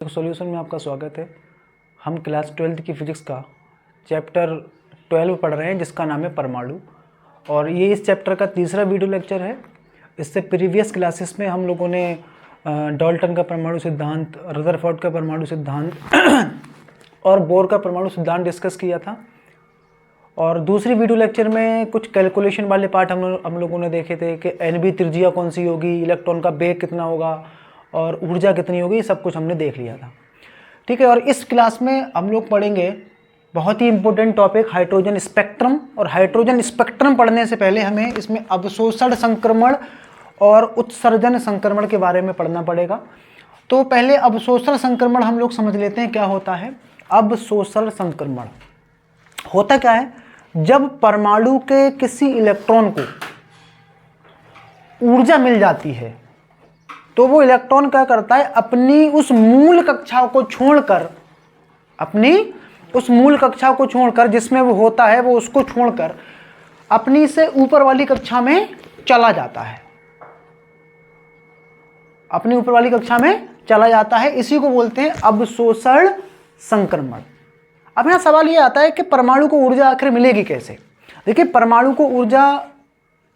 Solution में आपका स्वागत है। हम क्लास 12th की फिजिक्स का चैप्टर 12 पढ़ रहे हैं जिसका नाम है परमाणु, और ये इस चैप्टर का तीसरा वीडियो लेक्चर है। इससे प्रीवियस क्लासेस में हम लोगों ने डाल्टन का परमाणु सिद्धांत, रदरफोर्ड का परमाणु सिद्धांत और बोर का परमाणु सिद्धांत डिस्कस किया था। और दूसरी वीडियो लेक्चर में कुछ कैलकुलेशन वाले पार्ट हम लोगों ने देखे थे कि NB त्रिज्या कौन सी होगी, इलेक्ट्रॉन का वेग कितना होगा और ऊर्जा कितनी होगी, ये सब कुछ हमने देख लिया था। ठीक है, और इस क्लास में हम लोग पढ़ेंगे बहुत ही इंपॉर्टेंट टॉपिक हाइड्रोजन स्पेक्ट्रम। और हाइड्रोजन स्पेक्ट्रम पढ़ने से पहले हमें इसमें अवशोषण संक्रमण और उत्सर्जन संक्रमण के बारे में पढ़ना पड़ेगा। तो पहले अवशोषण संक्रमण हम लोग समझ लेते हैं क्या होता है। अवशोषण संक्रमण होता क्या है? जब परमाणु के किसी इलेक्ट्रॉन को ऊर्जा मिल जाती है तो वो इलेक्ट्रॉन क्या करता है, अपनी उस मूल कक्षा को छोड़कर जिसमें वो होता है, वो उसको छोड़कर अपनी से ऊपर वाली कक्षा में चला जाता है। अपनी ऊपर वाली कक्षा में चला जाता है, इसी को बोलते हैं अवशोषण संक्रमण। अब यहां सवाल ये आता है कि परमाणु को ऊर्जा आखिर मिलेगी कैसे? देखिए, परमाणु को ऊर्जा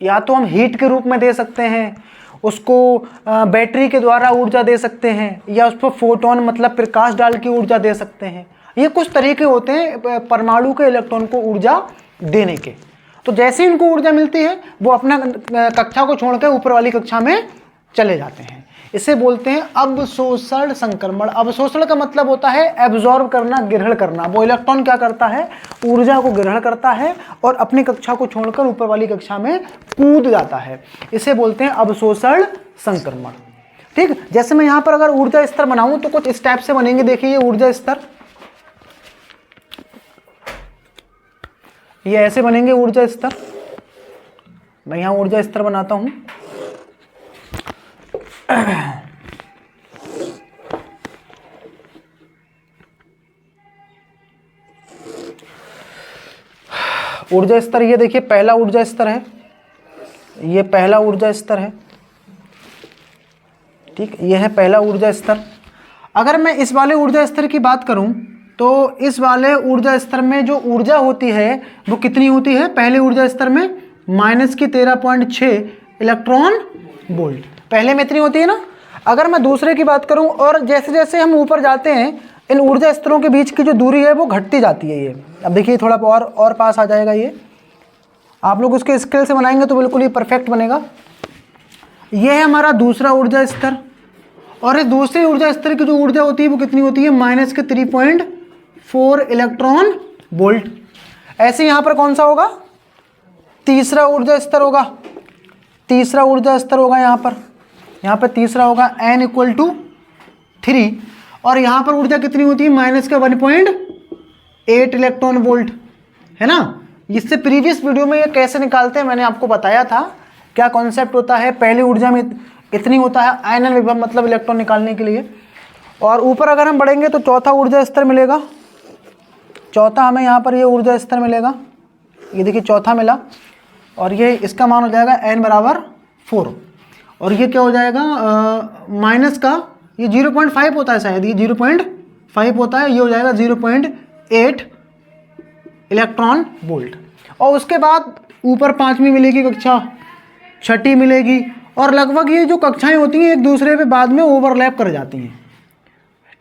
या तो हम हीट के रूप में दे सकते हैं, उसको बैटरी के द्वारा ऊर्जा दे सकते हैं, या उस पर फोटोन मतलब प्रकाश डाल के ऊर्जा दे सकते हैं। ये कुछ तरीके होते हैं परमाणु के इलेक्ट्रॉन को ऊर्जा देने के। तो जैसे ही इनको ऊर्जा मिलती है वो अपना कक्षा को छोड़कर ऊपर वाली कक्षा में चले जाते हैं। इसे बोलते हैं अवशोषण संक्रमण। अवशोषण का मतलब होता है एब्जॉर्ब करना, ग्रहण करना। वो इलेक्ट्रॉन क्या करता है, ऊर्जा को ग्रहण करता है और अपनी कक्षा को छोड़कर ऊपर वाली कक्षा में कूद जाता है। इसे बोलते हैं अवशोषण संक्रमण। ठीक, जैसे मैं यहां पर अगर ऊर्जा स्तर बनाऊं तो कुछ इस टाइप से बनेंगे। देखिए, ये ऊर्जा स्तर, ये ऐसे बनेंगे ऊर्जा स्तर। मैं यहां ऊर्जा स्तर बनाता हूं। ऊर्जा स्तर, ये देखिए पहला ऊर्जा स्तर है, ये पहला ऊर्जा स्तर है। ठीक, ये है पहला ऊर्जा स्तर। अगर मैं इस वाले ऊर्जा स्तर की बात करूं तो इस वाले ऊर्जा स्तर में जो ऊर्जा होती है वो कितनी होती है? पहले ऊर्जा स्तर में -13.6 इलेक्ट्रॉन वोल्ट पहले में इतनी होती है ना। अगर मैं दूसरे की बात करूं, और जैसे जैसे हम ऊपर जाते हैं इन ऊर्जा स्तरों के बीच की जो दूरी है वो घटती जाती है। ये अब देखिए थोड़ा और पास आ जाएगा। ये आप लोग उसके स्केल से बनाएंगे तो बिल्कुल ये परफेक्ट बनेगा। ये है हमारा दूसरा ऊर्जा स्तर, और इस दूसरे ऊर्जा स्तर की जो ऊर्जा होती है वो कितनी होती है? -3.4 इलेक्ट्रॉन वोल्ट। ऐसे यहां पर कौन सा होगा? तीसरा ऊर्जा स्तर होगा। तीसरा ऊर्जा स्तर होगा यहाँ पर तीसरा होगा n = 3, और यहाँ पर ऊर्जा कितनी होती है? -1.8 इलेक्ट्रॉन वोल्ट, है ना। इससे प्रीवियस वीडियो में ये कैसे निकालते हैं मैंने आपको बताया था। क्या कॉन्सेप्ट होता है? पहली ऊर्जा में इतनी होता है आयनन विभव, मतलब इलेक्ट्रॉन निकालने के लिए। और ऊपर अगर हम बढ़ेंगे तो चौथा ऊर्जा स्तर मिलेगा। चौथा हमें यहाँ पर ये ऊर्जा स्तर मिलेगा। ये देखिए चौथा मिला, और ये इसका मान हो जाएगा n = 4, और ये क्या हो जाएगा? माइनस का ये 0.5 होता है शायद, ये 0.5 होता है, ये हो जाएगा 0.8 इलेक्ट्रॉन वोल्ट। और उसके बाद ऊपर पांचवी मिलेगी कक्षा, छठी मिलेगी, और लगभग ये जो कक्षाएं होती हैं एक दूसरे पे बाद में ओवरलैप कर जाती हैं।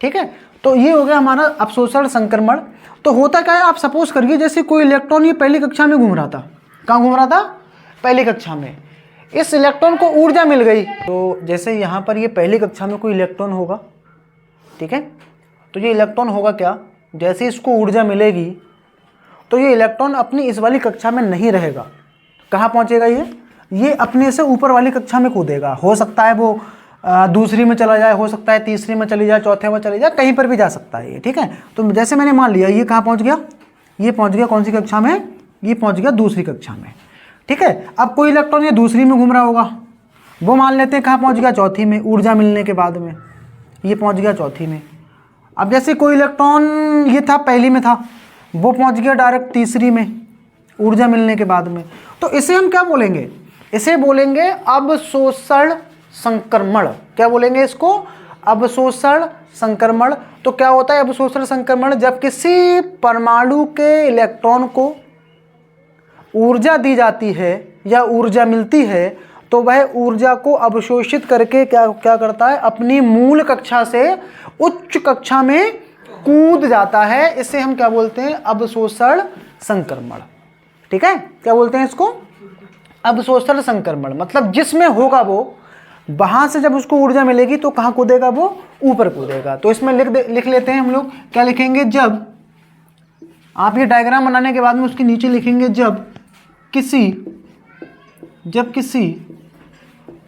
ठीक है, तो ये हो गया हमारा अवशोषण संक्रमण। तो होता क्या है, आप सपोज करिए जैसे कोई इलेक्ट्रॉन ये पहली कक्षा में घूम रहा था। कहाँ घूम रहा था? पहली कक्षा में। इस इलेक्ट्रॉन को ऊर्जा मिल गई, तो जैसे यहाँ पर ये पहली कक्षा में कोई इलेक्ट्रॉन होगा, ठीक है, तो ये इलेक्ट्रॉन होगा क्या, जैसे इसको ऊर्जा मिलेगी तो ये इलेक्ट्रॉन अपनी इस वाली कक्षा में नहीं रहेगा। कहाँ पहुँचेगा? ये अपने से ऊपर वाली कक्षा में कूदेगा। हो सकता है वो दूसरी में चला जाए, हो सकता है तीसरी में चली जाए, चौथे में चली जाए, कहीं पर भी जा सकता है ये। ठीक है, तो जैसे मैंने मान लिया ये कहाँ पहुँच गया, ये पहुँच गया कौन सी कक्षा में? ये पहुँच गया दूसरी कक्षा में। ठीक है, अब कोई इलेक्ट्रॉन ये दूसरी में घूम रहा होगा, वो मान लेते हैं कहाँ पहुँच गया? चौथी में। ऊर्जा मिलने के बाद में ये पहुँच गया चौथी में। अब जैसे कोई इलेक्ट्रॉन ये था पहली में था, वो पहुँच गया डायरेक्ट तीसरी में ऊर्जा मिलने के बाद में। तो इसे हम क्या बोलेंगे? इसे बोलेंगे अवशोषण संक्रमण। क्या बोलेंगे इसको? अवशोषण संक्रमण। तो क्या होता है अवशोषण संक्रमण? जब किसी परमाणु के इलेक्ट्रॉन को ऊर्जा दी जाती है या ऊर्जा मिलती है तो वह ऊर्जा को अवशोषित करके क्या करता है, अपनी मूल कक्षा से उच्च कक्षा में कूद जाता है। इसे हम क्या बोलते हैं? अवशोषण संक्रमण। ठीक है, क्या बोलते हैं इसको? अवशोषण संक्रमण। मतलब जिसमें होगा वो, वहां से जब उसको ऊर्जा मिलेगी तो कहाँ कूदेगा? वो ऊपर कूदेगा। तो इसमें लिख लेते हैं हम लोग, क्या लिखेंगे? जब आप ये डायग्राम बनाने के बाद में उसके नीचे लिखेंगे जब किसी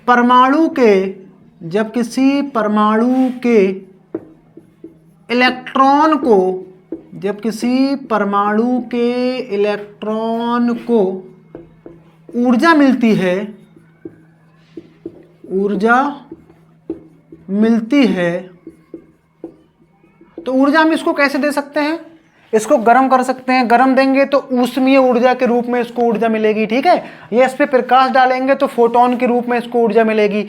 परमाणु के इलेक्ट्रॉन को ऊर्जा मिलती है तो ऊर्जा हम इसको कैसे दे सकते हैं? इसको गर्म कर सकते हैं। गर्म देंगे तो ऊष्मीय ऊर्जा के रूप में इसको ऊर्जा मिलेगी। ठीक है, ये इस पे प्रकाश डालेंगे तो फोटोन के रूप में इसको ऊर्जा मिलेगी।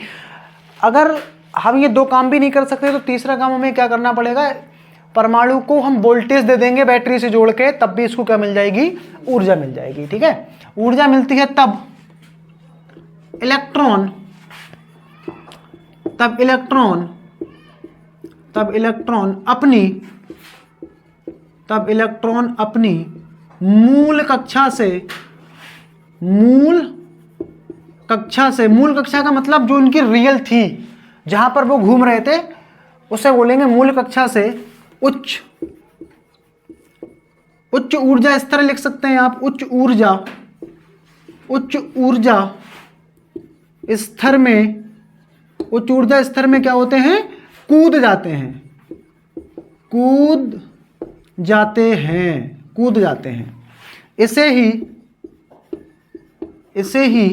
अगर हम ये दो काम भी नहीं कर सकते तो तीसरा काम हमें क्या करना पड़ेगा? परमाणु को हम वोल्टेज दे देंगे बैटरी से जोड़ के, तब भी इसको क्या मिल जाएगी? ऊर्जा मिल जाएगी। ठीक है, ऊर्जा मिलती है तब इलेक्ट्रॉन अपनी मूल कक्षा का मतलब जो उनकी रियल थी, जहां पर वो घूम रहे थे, उसे बोलेंगे मूल कक्षा से उच्च ऊर्जा स्तर लिख सकते हैं आप। उच्च ऊर्जा स्तर में क्या होते हैं? कूद जाते हैं। इसे ही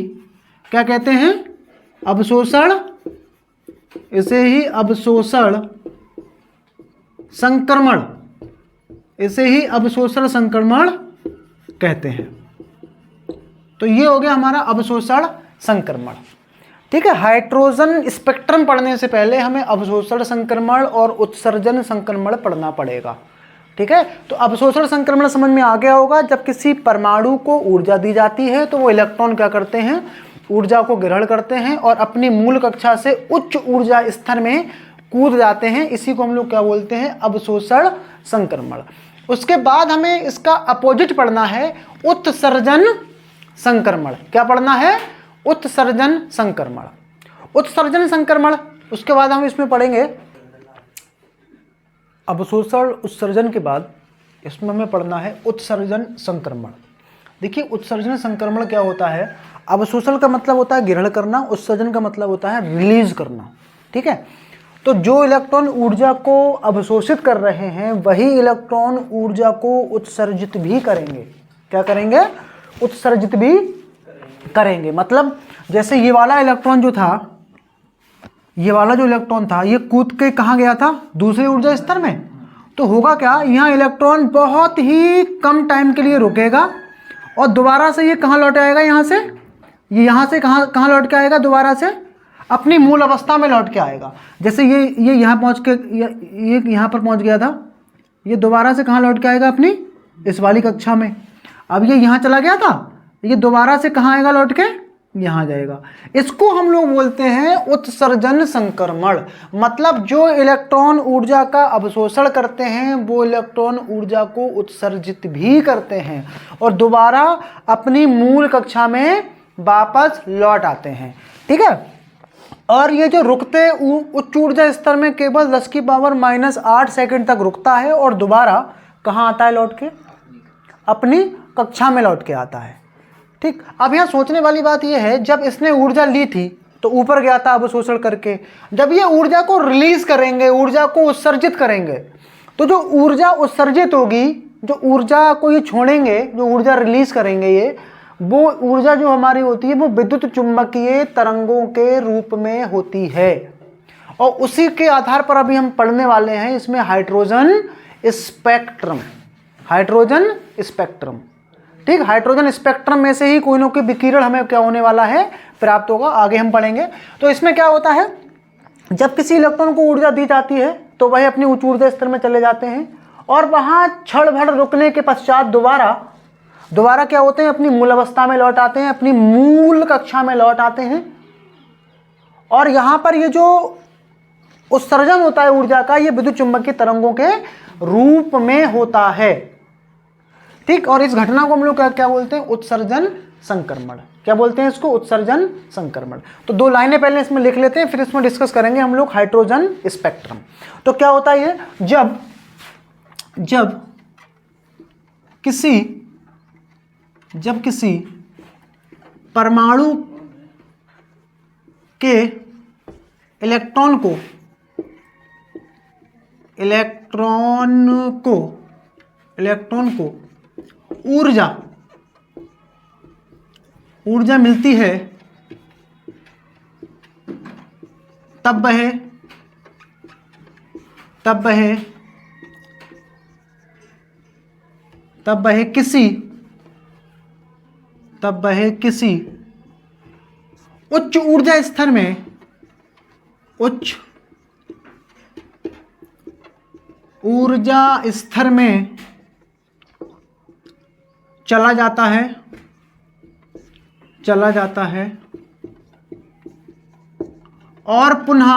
क्या कहते हैं? अवशोषण संक्रमण कहते हैं। तो ये हो गया हमारा अवशोषण संक्रमण। ठीक है, हाइड्रोजन स्पेक्ट्रम पढ़ने से पहले हमें अवशोषण संक्रमण और उत्सर्जन संक्रमण पढ़ना पड़ेगा। ठीक है, तो अवशोषण संक्रमण समझ में आ गया होगा। जब किसी परमाणु को ऊर्जा दी जाती है तो वो इलेक्ट्रॉन क्या करते हैं? ऊर्जा को ग्रहण करते हैं और अपनी मूल कक्षा से उच्च ऊर्जा स्तर में कूद जाते हैं। इसी को हम लोग क्या बोलते हैं? अवशोषण संक्रमण। उसके बाद हमें इसका अपोजिट पढ़ना है, उत्सर्जन संक्रमण। क्या पढ़ना है? उत्सर्जन संक्रमण। उसके बाद हम इसमें पढ़ेंगे अवशोषण उत्सर्जन के बाद इसमें हमें पढ़ना है उत्सर्जन संक्रमण। देखिए, उत्सर्जन संक्रमण क्या होता है? अवशोषण का मतलब होता है ग्रहण करना, उत्सर्जन का मतलब होता है रिलीज करना। ठीक है, तो जो इलेक्ट्रॉन ऊर्जा को अवशोषित कर रहे हैं वही इलेक्ट्रॉन ऊर्जा को उत्सर्जित भी करेंगे। क्या करेंगे? उत्सर्जित भी करेंगे। मतलब जैसे ये वाला इलेक्ट्रॉन जो था, ये कूद के कहाँ गया था? दूसरे ऊर्जा स्तर में। तो होगा क्या? यहाँ इलेक्ट्रॉन बहुत ही कम टाइम के लिए रुकेगा और दोबारा से ये कहाँ लौट आएगा? यहाँ से कहाँ लौट के आएगा? दोबारा से अपनी मूल अवस्था में लौट के आएगा। जैसे ये यहाँ पहुँच के ये यहाँ पर पहुँच गया था, ये दोबारा से कहाँ लौट के आएगा? अपनी इस वाली कक्षा में। अब ये यहाँ चला गया था, ये दोबारा से कहाँ आएगा? लौट के यहाँ जाएगा। इसको हम लोग बोलते हैं उत्सर्जन संक्रमण। मतलब जो इलेक्ट्रॉन ऊर्जा का अवशोषण करते हैं वो इलेक्ट्रॉन ऊर्जा को उत्सर्जित भी करते हैं और दोबारा अपनी मूल कक्षा में वापस लौट आते हैं। ठीक है, और ये जो रुकते उच्च ऊर्जा स्तर में केवल 10⁻⁻8 सेकंड तक रुकता है और दोबारा कहाँ आता है? लौट के अपनी कक्षा में लौट के आता है। ठीक, अब यहाँ सोचने वाली बात यह है, जब इसने ऊर्जा ली थी तो ऊपर गया था अवशोषण करके, जब ये ऊर्जा को रिलीज करेंगे, ऊर्जा को उत्सर्जित करेंगे, तो जो ऊर्जा उत्सर्जित होगी, जो ऊर्जा को ये छोड़ेंगे, जो ऊर्जा रिलीज करेंगे, ये वो ऊर्जा जो हमारी होती है वो विद्युत चुंबकीय तरंगों के रूप में होती है। और उसी के आधार पर अभी हम पढ़ने वाले हैं इसमें हाइड्रोजन स्पेक्ट्रम। ठीक, हाइड्रोजन स्पेक्ट्रम में से ही कोई ना कोई विकिरण हमें क्या होने वाला है? प्राप्त होगा। आगे हम पढ़ेंगे। तो इसमें क्या होता है? जब किसी इलेक्ट्रॉन को ऊर्जा दी जाती है तो वह अपनी उच्च ऊर्जा स्तर में चले जाते हैं और वहां क्षण भर रुकने के पश्चात दोबारा क्या होते हैं, अपनी मूल अवस्था में लौट आते हैं, अपनी मूल कक्षा में लौट आते हैं। और यहां पर ये जो उत्सर्जन होता है ऊर्जा का, ये विद्युत चुंबकीय तरंगों के रूप में होता है। ठीक, और इस घटना को हम लोग क्या बोलते हैं, उत्सर्जन संक्रमण। क्या बोलते हैं इसको, उत्सर्जन संक्रमण। तो 2 लाइनें पहले इसमें लिख लेते हैं, फिर इसमें डिस्कस करेंगे हम लोग हाइड्रोजन स्पेक्ट्रम। तो क्या होता है ये, जब किसी परमाणु के इलेक्ट्रॉन को ऊर्जा मिलती है, तब वह किसी उच्च ऊर्जा स्तर में चला जाता है और पुनः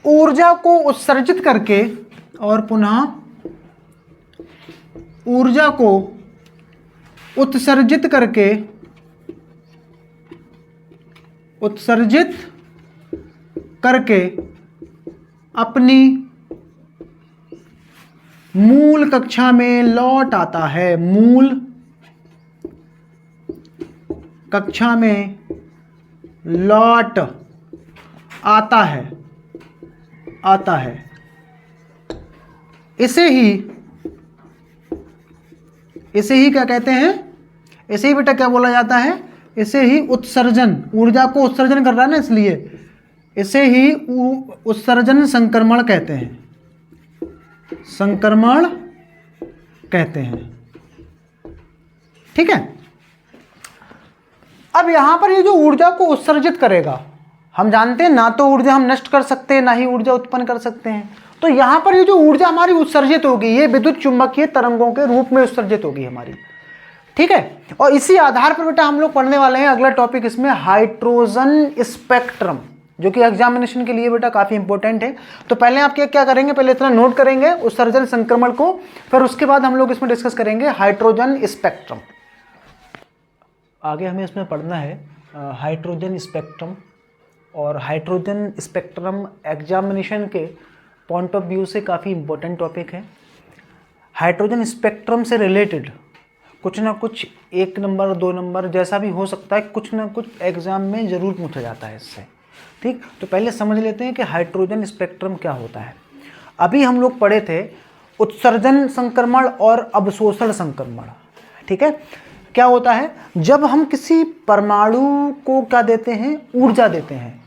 ऊर्जा को उत्सर्जित करके अपनी मूल कक्षा में लौट आता है, मूल कक्षा में लौट आता है। इसे ही क्या कहते हैं, इसे ही बेटा क्या बोला जाता है, इसे ही उत्सर्जन, ऊर्जा को उत्सर्जन कर रहा है ना, इसलिए इसे ही उत्सर्जन संक्रमण कहते हैं। ठीक है। अब यहां पर ये जो ऊर्जा को उत्सर्जित करेगा, हम जानते हैं ना तो ऊर्जा हम नष्ट कर सकते हैं, ना ही ऊर्जा उत्पन्न कर सकते हैं। तो यहां पर ये जो ऊर्जा हमारी उत्सर्जित होगी, ये विद्युत चुंबकीय तरंगों के रूप में उत्सर्जित होगी हमारी। ठीक है, और इसी आधार पर बेटा हम लोग पढ़ने वाले हैं अगला टॉपिक इसमें, हाइड्रोजन स्पेक्ट्रम, जो कि एग्जामिनेशन के लिए बेटा काफी इंपॉर्टेंट है। तो पहले आप क्या करेंगे, पहले इतना नोट करेंगे उत्सर्जन संक्रमण को, फिर उसके बाद हम लोग इसमें डिस्कस करेंगे हाइड्रोजन स्पेक्ट्रम। आगे हमें इसमें पढ़ना है हाइड्रोजन स्पेक्ट्रम, और हाइड्रोजन स्पेक्ट्रम एग्जामिनेशन के पॉइंट ऑफ व्यू से काफ़ी इंपॉर्टेंट टॉपिक है। हाइड्रोजन स्पेक्ट्रम से रिलेटेड कुछ ना कुछ 1 नंबर 2 नंबर जैसा भी हो सकता है, कुछ ना कुछ एग्जाम में ज़रूर पूछा जाता है इससे। ठीक, तो पहले समझ लेते हैं कि हाइड्रोजन स्पेक्ट्रम क्या होता है। अभी हम लोग पढ़े थे उत्सर्जन संक्रमण और अवशोषण संक्रमण। ठीक है, क्या होता है, जब हम किसी परमाणु को क्या देते हैं, ऊर्जा देते हैं,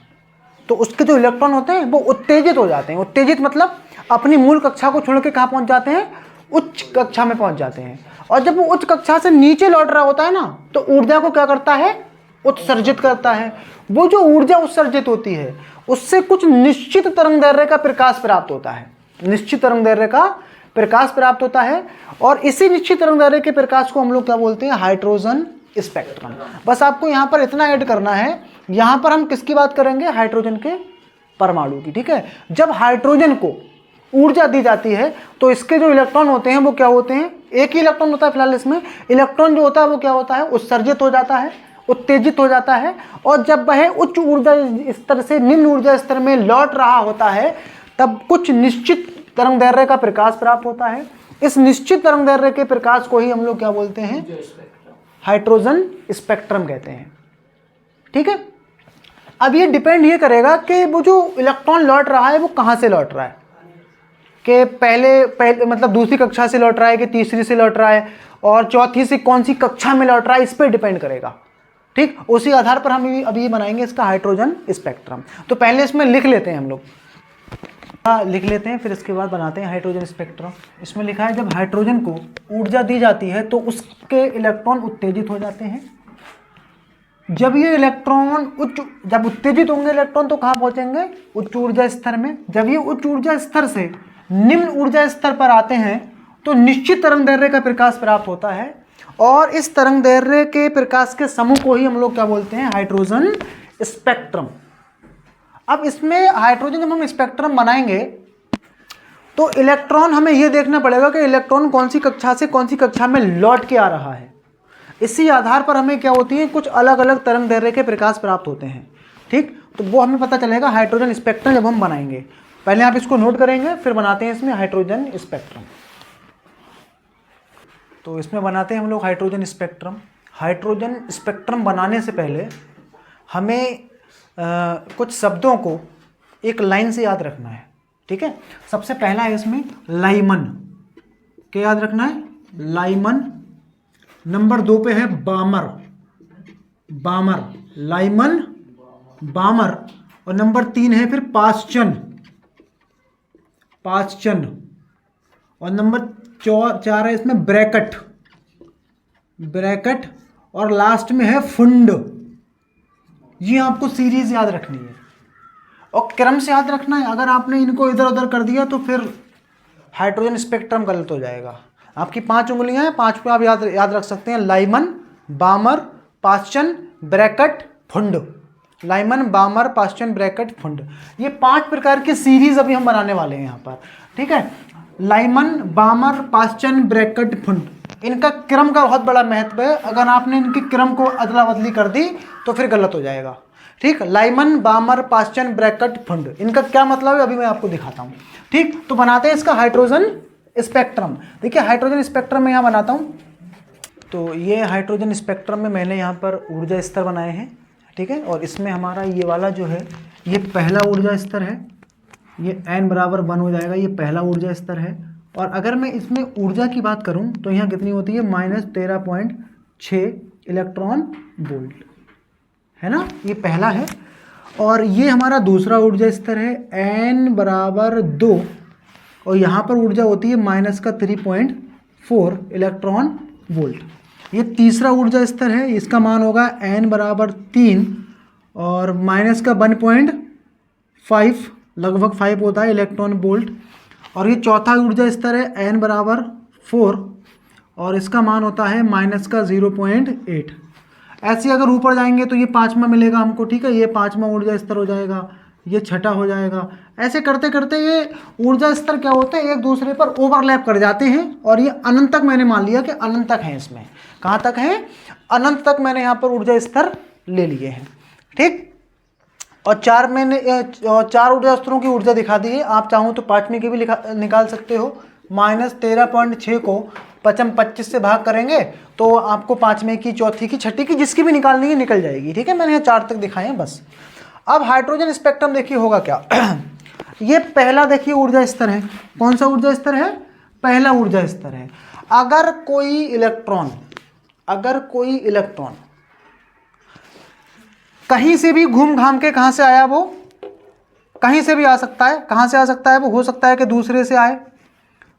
तो उसके जो इलेक्ट्रॉन होते हैं वो उत्तेजित हो जाते हैं। उत्तेजित मतलब अपनी मूल कक्षा को छोड़ के कहाँ पहुँच जाते हैं, उच्च कक्षा में पहुँच जाते हैं। और जब वो उच्च कक्षा से नीचे लौट रहा होता है ना, तो ऊर्जा को क्या करता है, उत्सर्जित करता है। वो जो ऊर्जा उत्सर्जित होती है उससे कुछ निश्चित तरंगदैर्घ्य का प्रकाश प्राप्त होता है, निश्चित तरंगदैर्घ्य का प्रकाश प्राप्त होता है। और इसी निश्चित तरंगदैर्घ्य के प्रकाश को हम लोग क्या बोलते हैं, हाइड्रोजन स्पेक्ट्रम। बस आपको यहाँ पर इतना ऐड करना है, यहाँ पर हम किसकी बात करेंगे, हाइड्रोजन के परमाणु की। ठीक है, जब हाइड्रोजन को ऊर्जा दी जाती है तो इसके जो इलेक्ट्रॉन होते हैं वो क्या होते हैं, एक ही इलेक्ट्रॉन होता है फिलहाल इसमें। इलेक्ट्रॉन जो होता है वो क्या होता है, उत्सर्जित हो जाता है, उत्तेजित हो जाता है। और जब वह उच्च ऊर्जा स्तर से निम्न ऊर्जा स्तर में लौट रहा होता है, तब कुछ निश्चित तरंगदैर्घ्य का प्रकाश प्राप्त होता है। इस निश्चित तरंगदैर्घ्य के प्रकाश को ही हम लोग क्या बोलते हैं, हाइड्रोजन स्पेक्ट्रम कहते हैं। ठीक है, अब ये डिपेंड ये करेगा कि वो जो इलेक्ट्रॉन लौट रहा है वो कहाँ से लौट रहा है, कि पहले मतलब दूसरी कक्षा से लौट रहा है कि तीसरी से लौट रहा है, और चौथी से कौन सी कक्षा में लौट रहा है, इस पर डिपेंड करेगा। ठीक, उसी आधार पर हम अभी ये बनाएंगे इसका हाइड्रोजन स्पेक्ट्रम। तो पहले इसमें लिख लेते हैं हम लोग, लिख लेते हैं, फिर इसके बाद बनाते हैं हाइड्रोजन स्पेक्ट्रम। इसमें लिखा है जब हाइड्रोजन को ऊर्जा दी जाती है तो उसके इलेक्ट्रॉन उत्तेजित हो जाते हैं। जब ये इलेक्ट्रॉन जब उत्तेजित होंगे इलेक्ट्रॉन तो कहाँ पहुंचेंगे? उच्च ऊर्जा स्तर में। जब ये उच्च ऊर्जा स्तर से निम्न ऊर्जा स्तर पर आते हैं तो निश्चित तरंग दैर्ध्य का प्रकाश प्राप्त होता है, और इस तरंग दैर्ध्य के प्रकाश के समूह को ही हम लोग क्या बोलते हैं? Hydrogen spectrum. अब इसमें हाइड्रोजन जब हम स्पेक्ट्रम बनाएंगे तो इलेक्ट्रॉन, हमें यह देखना पड़ेगा कि इलेक्ट्रॉन कौन सी कक्षा से कौन सी कक्षा में लौट के आ रहा है। इसी आधार पर हमें क्या होती है, कुछ अलग अलग तरंग दैर्ध्य के प्रकाश प्राप्त होते हैं। ठीक, तो वो हमें पता चलेगा हाइड्रोजन स्पेक्ट्रम जब हम बनाएंगे। पहले आप इसको नोट करेंगे, फिर बनाते हैं इसमें हाइड्रोजन स्पेक्ट्रम। तो इसमें बनाते हैं हम लोग हाइड्रोजन स्पेक्ट्रम। हाइड्रोजन स्पेक्ट्रम बनाने से पहले हमें कुछ शब्दों को एक लाइन से याद रखना है। ठीक है, सबसे पहला है इसमें लाइमन। क्या याद रखना है? लाइमन। नंबर 2 पे है बामर। बामर, लाइमन, बामर। और नंबर 3 है फिर पास्चन। पास्चन। और नंबर 4 है इसमें ब्रैकेट। ब्रैकेट। और लास्ट में है फुंड। ये आपको सीरीज याद रखनी है और क्रम से याद रखना है। अगर आपने इनको इधर उधर कर दिया तो फिर हाइड्रोजन स्पेक्ट्रम गलत हो जाएगा। आपकी 5 उंगलियां हैं, 5 पे आप याद रख सकते हैं। Lyman, बामर, Paschen, bracket, फुंड। Lyman, बामर, Paschen, bracket, फुंड। ये 5 प्रकार की सीरीज अभी हम बनाने वाले हैं यहाँ पर। ठीक है, लाइमन, बामर, पास्चन, ब्रैकेट, फुंड। इनका क्रम का बहुत बड़ा महत्व है। अगर आपने इनके क्रम को अदला बदली कर दी तो फिर गलत हो जाएगा। ठीक, लाइमन, बामर, पास्चन, ब्रैकेट, फुंड, इनका क्या मतलब है अभी मैं आपको दिखाता हूँ। ठीक, तो बनाते हैं इसका हाइड्रोजन स्पेक्ट्रम। देखिए हाइड्रोजन स्पेक्ट्रम में यहाँ बनाता हूँ। तो ये हाइड्रोजन स्पेक्ट्रम में मैंने यहाँ पर ऊर्जा स्तर बनाए हैं। ठीक है, और इसमें हमारा ये वाला जो है ये पहला ऊर्जा स्तर है। ये n बराबर 1 हो जाएगा, ये पहला ऊर्जा स्तर है। और अगर मैं इसमें ऊर्जा की बात करूं तो यहाँ कितनी होती है? -13.6 इलेक्ट्रॉन वोल्ट, है ना। ये पहला है। और ये हमारा दूसरा ऊर्जा स्तर है, n बराबर 2, और यहाँ पर ऊर्जा होती है -3.4 इलेक्ट्रॉन वोल्ट। ये तीसरा ऊर्जा स्तर है, इसका मान होगा n बराबर 3 और -1.5, लगभग 5 होता है इलेक्ट्रॉन वोल्ट। और ये चौथा ऊर्जा स्तर है n बराबर 4 और इसका मान होता है -0.8। ऐसे अगर ऊपर जाएंगे तो ये 5वां मिलेगा हमको। ठीक है, ये 5वां ऊर्जा स्तर हो जाएगा, ये 6ठा हो जाएगा। ऐसे करते करते ये ऊर्जा स्तर क्या होते हैं, एक दूसरे पर ओवरलैप कर जाते हैं और ये अनंत तक, मैंने मान लिया कि अनंत तक है। इसमें कहाँ तक है? अनंत तक मैंने यहाँ पर ऊर्जा स्तर ले लिए हैं। ठीक, और 4 ऊर्जा स्तरों की ऊर्जा दिखा दी है। आप चाहो तो 5वीं की भी निकाल सकते हो। -13.6 को 25 से भाग करेंगे तो आपको 5वीं की, 4थी की, 6ठी की, जिसकी भी निकालनी है निकल जाएगी। ठीक है, मैंने यहाँ 4 तक दिखाए हैं बस। अब हाइड्रोजन स्पेक्ट्रम देखिए होगा क्या। ये पहला देखिए ऊर्जा स्तर है। कौन सा ऊर्जा स्तर है? पहला ऊर्जा स्तर है। अगर कोई इलेक्ट्रॉन कहीं से भी घूम घाम के, कहां से आया वो? कहीं से भी आ सकता है। कहां से आ सकता है वो? हो सकता है कि दूसरे से आए,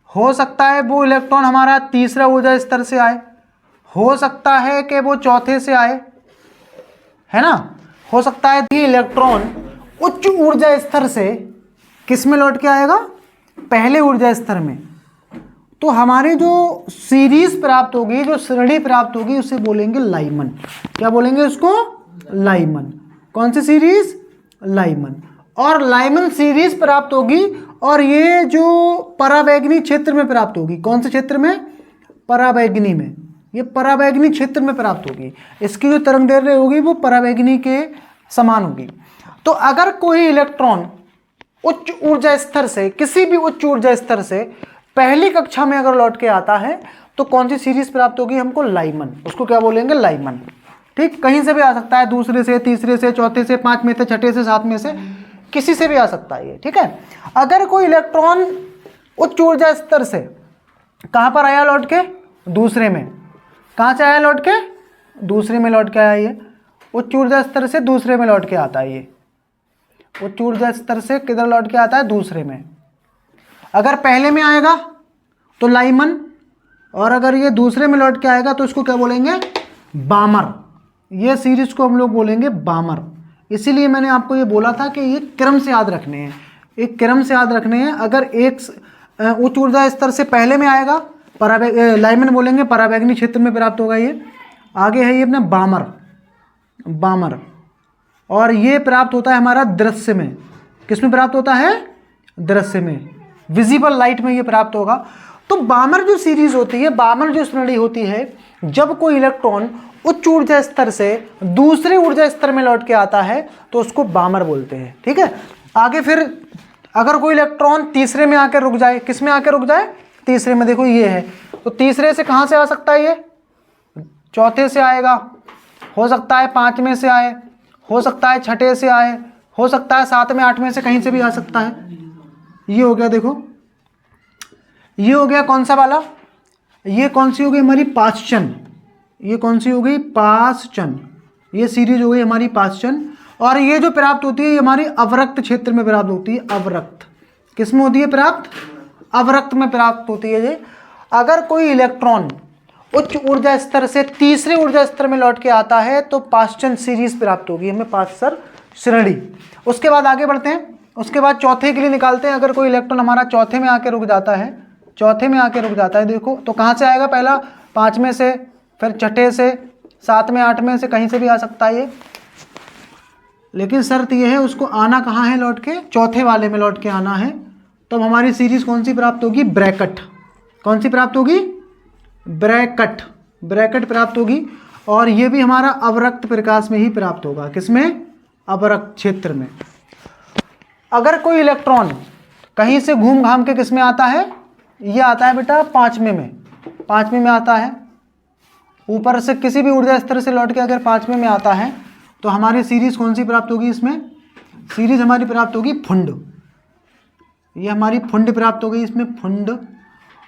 हो सकता है वो इलेक्ट्रॉन हमारा तीसरा ऊर्जा स्तर से आए, हो सकता है कि वो चौथे से आए, है ना। हो सकता है कि इलेक्ट्रॉन उच्च ऊर्जा स्तर से किस में लौट के आएगा? पहले ऊर्जा स्तर में। तो हमारी जो सीरीज प्राप्त होगी, जो श्रेणी प्राप्त होगी, उसे बोलेंगे लाइमन। क्या बोलेंगे उसको? लाइमन। कौन सी सीरीज? लाइमन। और लाइमन सीरीज प्राप्त होगी और ये जो पराबैंगनी क्षेत्र में प्राप्त होगी। कौन से क्षेत्र में? पराबैंगनी में। ये पराबैंगनी क्षेत्र में प्राप्त होगी। इसकी जो तरंग दैर्ध्य होगी वो पराबैंगनी के समान होगी। तो अगर कोई इलेक्ट्रॉन उच्च ऊर्जा स्तर से, किसी भी उच्च ऊर्जा स्तर से पहली कक्षा में अगर लौट के आता है तो कौन सी सीरीज प्राप्त होगी हमको? लाइमन। उसको क्या बोलेंगे? लाइमन। ठीक, कहीं से भी आ सकता है, दूसरे से, तीसरे से, चौथे से, 5वें से, 6ठे से, 7वें से, किसी से भी आ सकता है ये। ठीक है, अगर कोई इलेक्ट्रॉन उच्च ऊर्जा स्तर से कहां पर आया लौट के? दूसरे में। कहां से आया लौट के? दूसरे में लौट के आया। ये उच्च ऊर्जा स्तर से दूसरे में लौट के आता है। ये उच्च ऊर्जा स्तर से किधर लौट के आता है? दूसरे में। अगर पहले में आएगा तो लाइमन, और अगर ये दूसरे में लौट के आएगा तो इसको क्या बोलेंगे? बामर। ये सीरीज को हम लोग बोलेंगे बामर। इसीलिए मैंने आपको ये बोला था कि ये क्रम से याद रखने हैं, एक क्रम से याद रखने हैं। अगर एक उच्च ऊर्जा स्तर से पहले में आएगा लाइमन बोलेंगे, पराबैंगनी क्षेत्र में प्राप्त होगा। ये आगे है ये अपना बामर, बामर, और ये प्राप्त होता है हमारा दृश्य में। किस में प्राप्त होता है? दृश्य में, विजिबल लाइट में ये प्राप्त होगा। तो बामर जो सीरीज होती है, बामर जो श्रेणी होती है, जब कोई इलेक्ट्रॉन उच्च ऊर्जा स्तर से दूसरे ऊर्जा स्तर में लौट के आता है तो उसको बामर बोलते हैं। ठीक है, आगे फिर अगर कोई इलेक्ट्रॉन तीसरे में आकर रुक जाए, किस में आकर रुक जाए? तीसरे में। देखो ये है, तो तीसरे से कहाँ से आ सकता है? ये चौथे से आएगा, हो सकता है पांचवें से आए, हो सकता है छठे से आए, हो सकता है सातवें आठवें से, कहीं से भी आ सकता है। ये हो गया, देखो ये हो गया कौन सा वाला? ये कौन सी हो गई हमारी? पाँचचन। ये कौन सी हो गई? पाँचचन। ये सीरीज हो गई हमारी पाँचचन। और ये जो प्राप्त होती है ये हमारी अवरक्त क्षेत्र में प्राप्त होती है। अवरक्त किस में होती है प्राप्त? अवरक्त में प्राप्त होती है ये। अगर कोई इलेक्ट्रॉन उच्च ऊर्जा स्तर से तीसरे ऊर्जा स्तर में लौट के आता है तो पाँचचन सीरीज प्राप्त होगी हमें, पाँचचर श्रेणी। उसके बाद आगे बढ़ते हैं, उसके बाद चौथे के लिए निकालते हैं। अगर कोई इलेक्ट्रॉन हमारा चौथे में आके रुक जाता है, चौथे में आके रुक जाता है, देखो तो कहाँ से आएगा? पहला पाँचवें से, फिर छठे से, सातवें आठवें से, कहीं से भी आ सकता है ये। लेकिन शर्त यह है उसको आना कहाँ है? लौट के चौथे वाले में लौट के आना है। तो हमारी सीरीज कौन सी प्राप्त होगी? ब्रैकेट। कौन सी प्राप्त होगी? ब्रैकेट। ब्रैकेट प्राप्त होगी। और ये भी हमारा अवरक्त प्रकाश में ही प्राप्त होगा। किसमें? अवरक्त क्षेत्र में। अगर कोई इलेक्ट्रॉन कहीं से घूम घाम के किस में आता है? ये आता है बेटा पाँचवें में, पाँचवें में आता है। ऊपर से किसी भी ऊर्जा स्तर से लौट के अगर पाँचवें में आता है तो हमारी सीरीज कौन सी प्राप्त होगी? इसमें सीरीज हमारी प्राप्त होगी फुंड। ये हमारी फुंड प्राप्त हो गई इसमें, फुंड।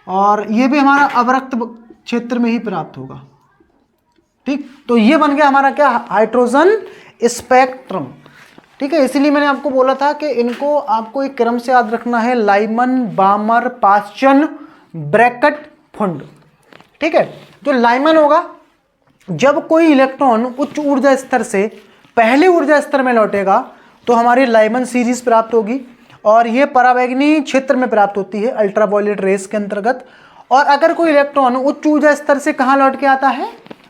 और ये भी हमारा अवरक्त क्षेत्र में ही प्राप्त होगा। ठीक, तो ये बन गया हमारा क्या? Hydrogen spectrum. ठीक है, इसीलिए मैंने आपको बोला था कि इनको आपको एक क्रम से याद रखना है, लाइमन, बामर, पाँचचन, ब्रैकेट, फुंड। ठीक है, जो लाइमन होगा, जब कोई इलेक्ट्रॉन उच्च ऊर्जा स्तर से पहले ऊर्जा स्तर में लौटेगा तो हमारी लाइमन सीरीज प्राप्त होगी। और ये पराबैंगनी क्षेत्र में प्राप्त होती है, अल्ट्रावायलेट रेस के अंतर्गत। और अगर कोई इलेक्ट्रॉन उच्च ऊर्जा स्तर से कहाँ लौट के आता है?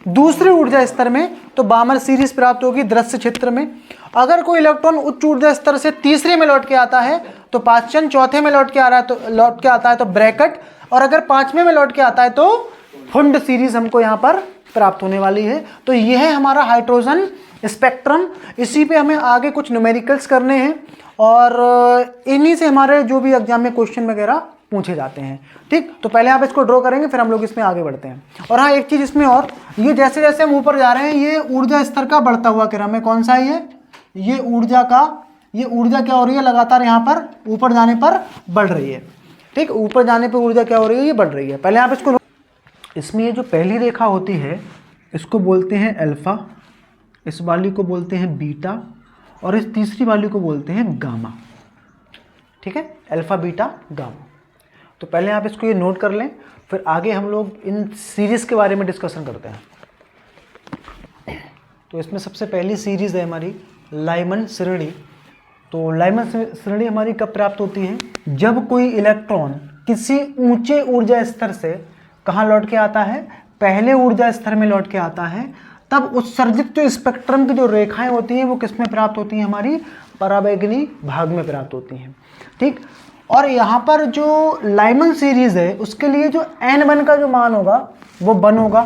दूसरे ऊर्जा स्तर में, तो बामर सीरीज प्राप्त होगी दृश्य क्षेत्र में। अगर कोई इलेक्ट्रॉन उच्च ऊर्जा स्तर से तीसरे में लौट के आता है तो पाँचचन, चौथे में लौट के आता है तो ब्रैकेट, और अगर पाँचवें में लौट के आता है तो फुंड सीरीज हमको यहाँ पर प्राप्त होने वाली है। तो यह है हमारा हाइड्रोजन स्पेक्ट्रम। इसी पे हमें आगे कुछ न्यूमेरिकल्स करने हैं और इन्हीं से हमारे जो भी एग्जाम में क्वेश्चन वगैरह पूछे जाते हैं। ठीक, तो पहले आप इसको ड्रॉ करेंगे, फिर हम लोग इसमें आगे बढ़ते हैं। और हाँ, एक चीज़ इसमें और, ये जैसे जैसे हम ऊपर जा रहे हैं ये ऊर्जा स्तर का बढ़ता हुआ क्रम है। कौन सा है ये ऊर्जा का, ये ऊर्जा क्या हो रही है? लगातार यहाँ पर ऊपर जाने पर बढ़ रही है। ठीक, ऊपर जाने पर ऊर्जा क्या हो रही है? ये बढ़ रही है। पहले आप इसको, इसमें ये जो पहली रेखा होती है इसको बोलते हैं अल्फा, इस वाली को बोलते हैं बीटा, और इस तीसरी वाली को बोलते हैं गामा। ठीक है, अल्फा, बीटा, गामा। तो पहले आप इसको ये नोट कर लें, फिर आगे हम लोग इन सीरीज़ के बारे में डिस्कशन करते हैं। तो इसमें सबसे पहली सीरीज़ है हमारी लाइमन श्रेणी। तो लाइमन श्रेणी हमारी कब प्राप्त होती है? जब कोई इलेक्ट्रॉन किसी ऊंचे ऊर्जा स्तर से कहाँ लौट के आता है? पहले ऊर्जा स्तर में लौट के आता है। तब उत्सर्जित जो स्पेक्ट्रम की जो रेखाएं होती हैं वो किस में प्राप्त होती हैं? हमारी पराबैंगनी भाग में प्राप्त होती हैं। ठीक, और यहाँ पर जो लाइमन सीरीज है उसके लिए जो n1 का जो मान होगा वो 1 होगा।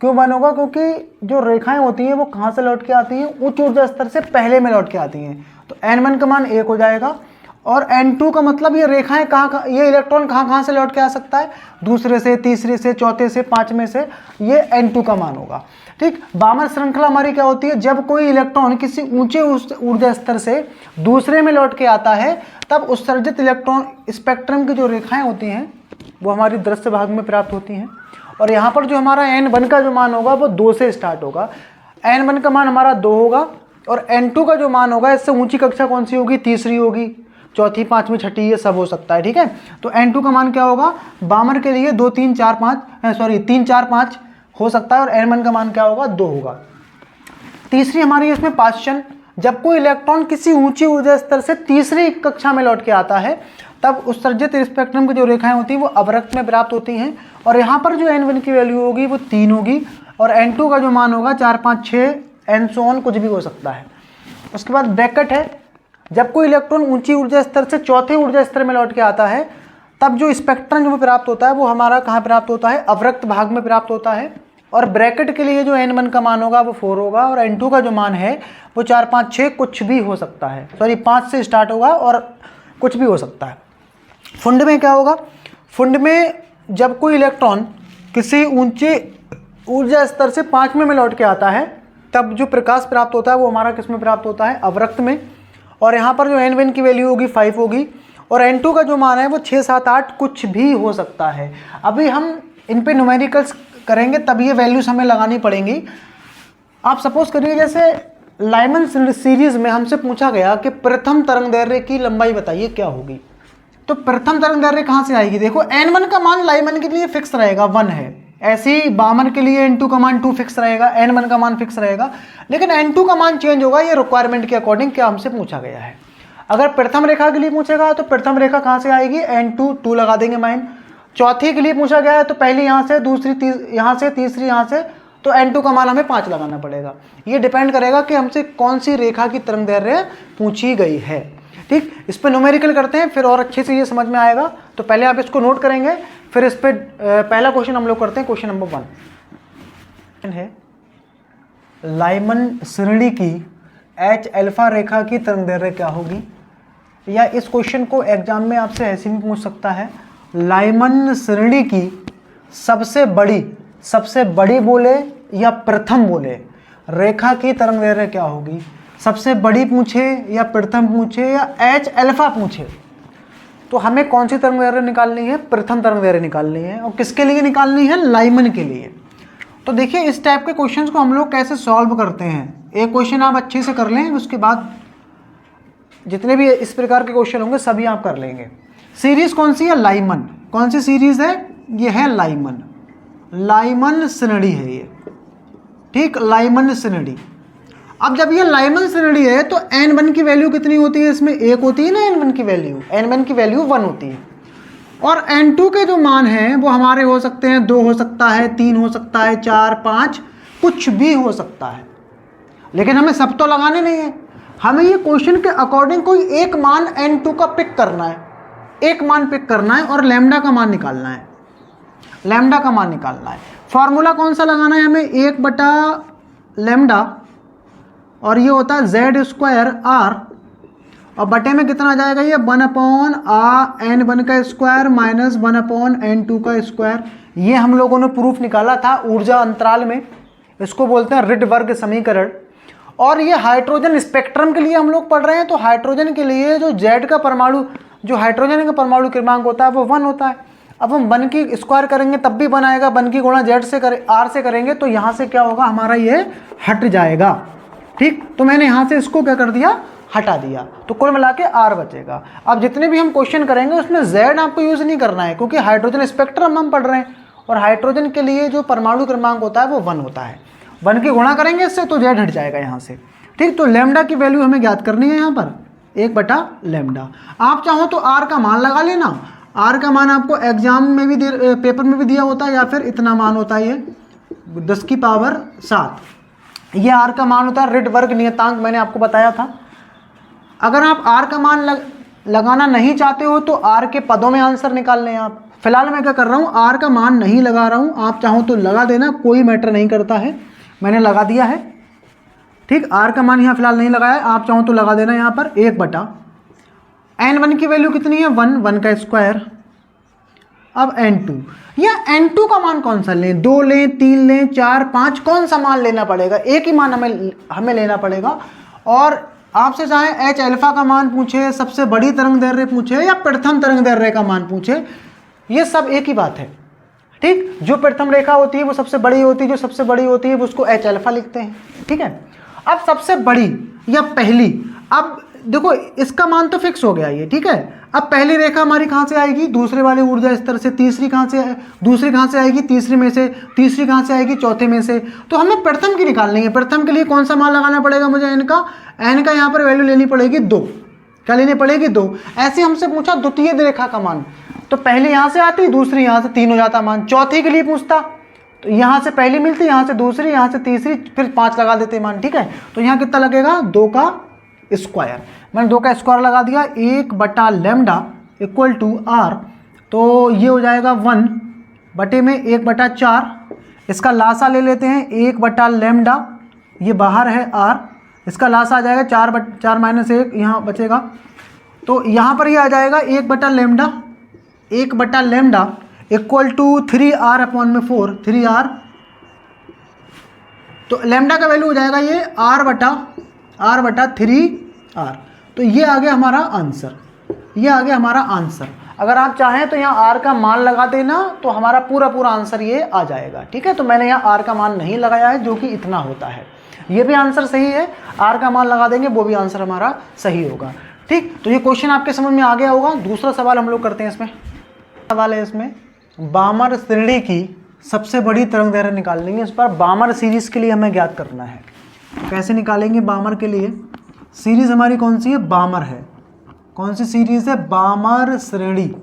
क्यों 1 होगा? क्योंकि जो रेखाएं होती हैं वो कहाँ से लौट के आती हैं? उच्च ऊर्जा स्तर से पहले में लौट के आती हैं। तो n1 का मान 1 हो जाएगा। और n2 का मतलब ये रेखाएं ये इलेक्ट्रॉन कहाँ से लौट के आ सकता है? दूसरे से, तीसरे से, चौथे से, पाँचवें से, ये n2 का मान होगा। ठीक, बामर श्रृंखला हमारी क्या होती है? जब कोई इलेक्ट्रॉन किसी ऊंचे ऊर्जा स्तर से दूसरे में लौट के आता है तब उत्सर्जित इलेक्ट्रॉन स्पेक्ट्रम की जो रेखाएं होती हैं वो हमारी दृश्य भाग में प्राप्त होती हैं। और यहाँ पर जो हमारा n1 का जो मान होगा वो 2 से स्टार्ट होगा। n1 का मान हमारा 2 होगा और n2 का जो मान होगा, इससे ऊंची कक्षा कौन सी होगी? तीसरी होगी, चौथी, पाँचवीं, छठी, ये सब हो सकता है। ठीक है, तो n2 का मान क्या होगा? बामर के लिए 2, 3, 4, 5 3, 4, 5 हो सकता है, और n1 का मान क्या होगा? 2 होगा। तीसरी हमारी इसमें पाश्चन, जब कोई इलेक्ट्रॉन किसी ऊंची ऊर्जा स्तर से तीसरी कक्षा में लौट के आता है तब उत्सर्जित स्पेक्ट्रम की जो रेखाएं होती हैं वो अवरक्त में प्राप्त होती हैं, और यहाँ पर जो n1 की वैल्यू होगी वो 3 होगी, और n2 का जो मान होगा 4, 5, 6 एंड सो ऑन, कुछ भी हो सकता है। उसके बाद ब्रैकेट है, जब कोई इलेक्ट्रॉन ऊंची ऊर्जा स्तर से चौथे ऊर्जा स्तर में लौट के आता है तब जो स्पेक्ट्रम जो प्राप्त होता है वो हमारा कहाँ प्राप्त होता है, अवरक्त भाग में प्राप्त होता है। और ब्रैकेट के लिए जो n1 का मान होगा वो 4 होगा, और n2 का जो मान है वो 4, 5, 6 कुछ भी हो सकता है, सॉरी 5 से स्टार्ट होगा और कुछ भी हो सकता है। फुंड में क्या होगा, फुंड में जब कोई इलेक्ट्रॉन किसी ऊंचे ऊर्जा स्तर से 5वें में लौट के आता है तब जो प्रकाश प्राप्त होता है वो हमारा किस में प्राप्त होता है, अवरक्त में। और यहाँ पर जो n1 की वैल्यू होगी 5 होगी, और n2 का जो मान है वो 6, 7, 8 कुछ भी हो सकता है। अभी हम इन पे न्यूमेरिकल्स करेंगे तब ये वैल्यूज हमें लगानी पड़ेंगी। आप सपोज करिए जैसे लाइमन सीरीज में हमसे पूछा गया कि प्रथम तरंगदैर्घ्य की लंबाई बताइए क्या होगी, तो प्रथम तरंगदैर्घ्य कहाँ से आएगी। देखो n1 का मान लाइमन के लिए फिक्स रहेगा 1 है, ऐसे ही बामन के लिए n2 का मान 2 फिक्स रहेगा, n1 का मान फिक्स रहेगा, लेकिन n2 का मान चेंज होगा, ये रिक्वायरमेंट के अकॉर्डिंग क्या हमसे पूछा गया है। अगर प्रथम रेखा के लिए पूछेगा तो प्रथम रेखा कहाँ से आएगी, n2 2 लगा देंगे माइन। चौथी के लिए पूछा गया है तो पहली यहाँ से, दूसरी यहाँ से, तीसरी यहाँ से, तो n2 का मान हमें 5 लगाना पड़ेगा। ये डिपेंड करेगा कि हमसे कौन सी रेखा की तरंगदैर्घ्य पूछी गई है। ठीक, इस पर न्यूमेरिकल करते हैं फिर और अच्छे से ये समझ में आएगा। तो पहले आप इसको नोट करेंगे, फिर इस पर पहला क्वेश्चन हम लोग करते हैं। क्वेश्चन नंबर 1 है लाइमन श्रेणी की H अल्फा रेखा की तरंगदैर्घ्य क्या होगी, या इस क्वेश्चन को एग्जाम में आपसे ऐसे भी पूछ सकता है, लाइमन श्रेणी की सबसे बड़ी बोले या प्रथम बोले रेखा की तरंगदैर्घ्य क्या होगी। सबसे बड़ी पूछे या प्रथम पूछे या H अल्फा पूछे, तो हमें कौन सी तरंगदैर्घ्य निकालनी है, प्रथम तरंगदैर्घ्य निकालनी है। और किसके लिए निकालनी है, लाइमन के लिए। तो देखिए इस टाइप के क्वेश्चंस को हम लोग कैसे सॉल्व करते हैं, एक क्वेश्चन आप अच्छे से कर लें, उसके बाद जितने भी इस प्रकार के क्वेश्चन होंगे सभी आप कर लेंगे। सीरीज कौन सी है, लाइमन। कौन सी सीरीज है, ये है लाइमन श्रेणी है ये। ठीक, लाइमन श्रेणी। अब जब ये लाइमन श्रेणी है तो n1 की वैल्यू कितनी होती है, इसमें 1 होती है ना, n1 की वैल्यू 1 होती है। और n2 के जो मान हैं वो हमारे हो सकते हैं 2 हो सकता है, 3 हो सकता है, 4, 5 कुछ भी हो सकता है, लेकिन हमें सब तो लगाने नहीं है। हमें ये क्वेश्चन के अकॉर्डिंग कोई एक मान n2 का पिक करना है, एक मान पिक करना है और लैम्डा का मान निकालना है। फॉर्मूला कौन सा लगाना है हमें, 1/लैम्डा, और ये होता है z²r, और बटे में कितना आ जाएगा ये 1/n1 का स्क्वायर माइनस 1/n2 का स्क्वायर। ये हम लोगों ने प्रूफ निकाला था ऊर्जा अंतराल में, इसको बोलते हैं रिडबर्ग समीकरण। और ये हाइड्रोजन स्पेक्ट्रम के लिए हम लोग पढ़ रहे हैं, तो हाइड्रोजन के लिए जो Z का परमाणु, जो हाइड्रोजन का परमाणु क्रमांक होता है वो 1 होता है। अब हम 1 की स्क्वायर करेंगे तब भी 1 आएगा, 1 की गुणा Z से R से करेंगे तो यहाँ से क्या होगा, हमारा ये हट जाएगा। ठीक, तो मैंने यहाँ से इसको क्या कर दिया, हटा दिया, तो कुल मिला के R बचेगा। अब जितने भी हम क्वेश्चन करेंगे उसमें Z आपको यूज़ नहीं करना है, क्योंकि हाइड्रोजन स्पेक्ट्रम हम पढ़ रहे हैं, और हाइड्रोजन के लिए जो परमाणु क्रमांक होता है वो 1 होता है। 1 की गुणा करेंगे इससे तो Z हट जाएगा यहाँ से। ठीक, तो लैम्डा की वैल्यू हमें ज्ञात करनी है यहाँ पर 1/लैम्डा। आप चाहो तो R का मान लगा लेना, R का मान आपको एग्जाम में भी पेपर में भी दिया होता है, या फिर इतना मान होता है ये 10⁷, ये R का मान होता है रिडबर्ग नियतांक, मैंने आपको बताया था। अगर आप R का मान लगाना नहीं चाहते हो तो R के पदों में आंसर निकाल लें आप। फिलहाल मैं क्या कर रहा हूँ, R का मान नहीं लगा रहा हूँ, आप चाहो तो लगा देना, कोई मैटर नहीं करता है, मैंने लगा दिया है। ठीक, R का मान यहाँ फिलहाल नहीं लगाया, आप चाहो तो लगा देना यहाँ पर 1/n1 की वैल्यू कितनी है 1 का स्क्वायर। अब n2, या n2 का मान कौन सा लें, 2 लें, 3 लें, 4, 5, कौन सा मान लेना पड़ेगा, एक ही मान हमें लेना पड़ेगा। और आपसे चाहे H अल्फा का मान पूछे, सबसे बड़ी तरंगदैर्घ्य पूछे, या प्रथम तरंगदैर्घ्य का मान पूछे, ये सब एक ही बात है। ठीक, जो प्रथम रेखा होती है वो सबसे बड़ी होती है, जो सबसे बड़ी होती है वो उसको H अल्फा लिखते हैं। ठीक है, अब सबसे बड़ी या पहली, अब देखो इसका मान तो फिक्स हो गया ये, ठीक है। अब पहली रेखा हमारी कहाँ से आएगी, दूसरे वाले ऊर्जा स्तर से, दूसरी कहाँ से आएगी, तीसरी में से, तीसरी कहाँ से आएगी, चौथे में से। तो हमें प्रथम की निकालनी है। प्रथम के लिए कौन सा मान लगाना पड़ेगा मुझे, n का यहाँ पर वैल्यू लेनी पड़ेगी 2। क्या लेनी पड़ेगी, 2। ऐसे हमसे पूछा द्वितीय रेखा का मान, तो पहली यहाँ से आती, दूसरी यहाँ से, 3 हो जाता मान। चौथी के लिए पूछता तो यहाँ से पहली मिलती, यहाँ से दूसरी, यहाँ से तीसरी, फिर 5 लगा देते मान, ठीक है। तो यहाँ कितना लगेगा, 2 का स्क्वायर। मैंने 2 का स्क्वायर लगा दिया, 1 लैम्डा इक्वल टू r। तो ये हो जाएगा 1 बटे में 1/4। इसका लासा ले लेते हैं, 1 लैम्डा, ये बाहर है r, इसका लासा आ जाएगा 4 माइनस 1, यहाँ बचेगा। तो यहाँ पर ये आ जाएगा 1 lambda equal to 3r/4, 3r। तो लैम्डा का वैल्यू हो जाएगा ये r/3r। तो ये आ गया हमारा आंसर, ये आ गया हमारा आंसर। अगर आप चाहें तो यहाँ r का मान लगा देना, तो हमारा पूरा आंसर ये आ जाएगा, ठीक है। तो मैंने यहाँ r का मान नहीं लगाया है, जो कि इतना होता है। ये भी आंसर सही है, r का मान लगा देंगे वो भी आंसर हमारा सही होगा, ठीक। तो ये क्वेश्चन आपके समझ में आ गया होगा। दूसरा सवाल हम लोग करते हैं। इसमें सवाल है, इसमें बामर श्रेणी की सबसे बड़ी तरंग दैर्घ्य निकालनी है। इस पर बामर सीरीज के लिए हमें ज्ञात करना है। कैसे निकालेंगे बामर के लिए, सीरीज हमारी कौन सी है, बामर है। कौन सी सीरीज है, बामर श्रेणी,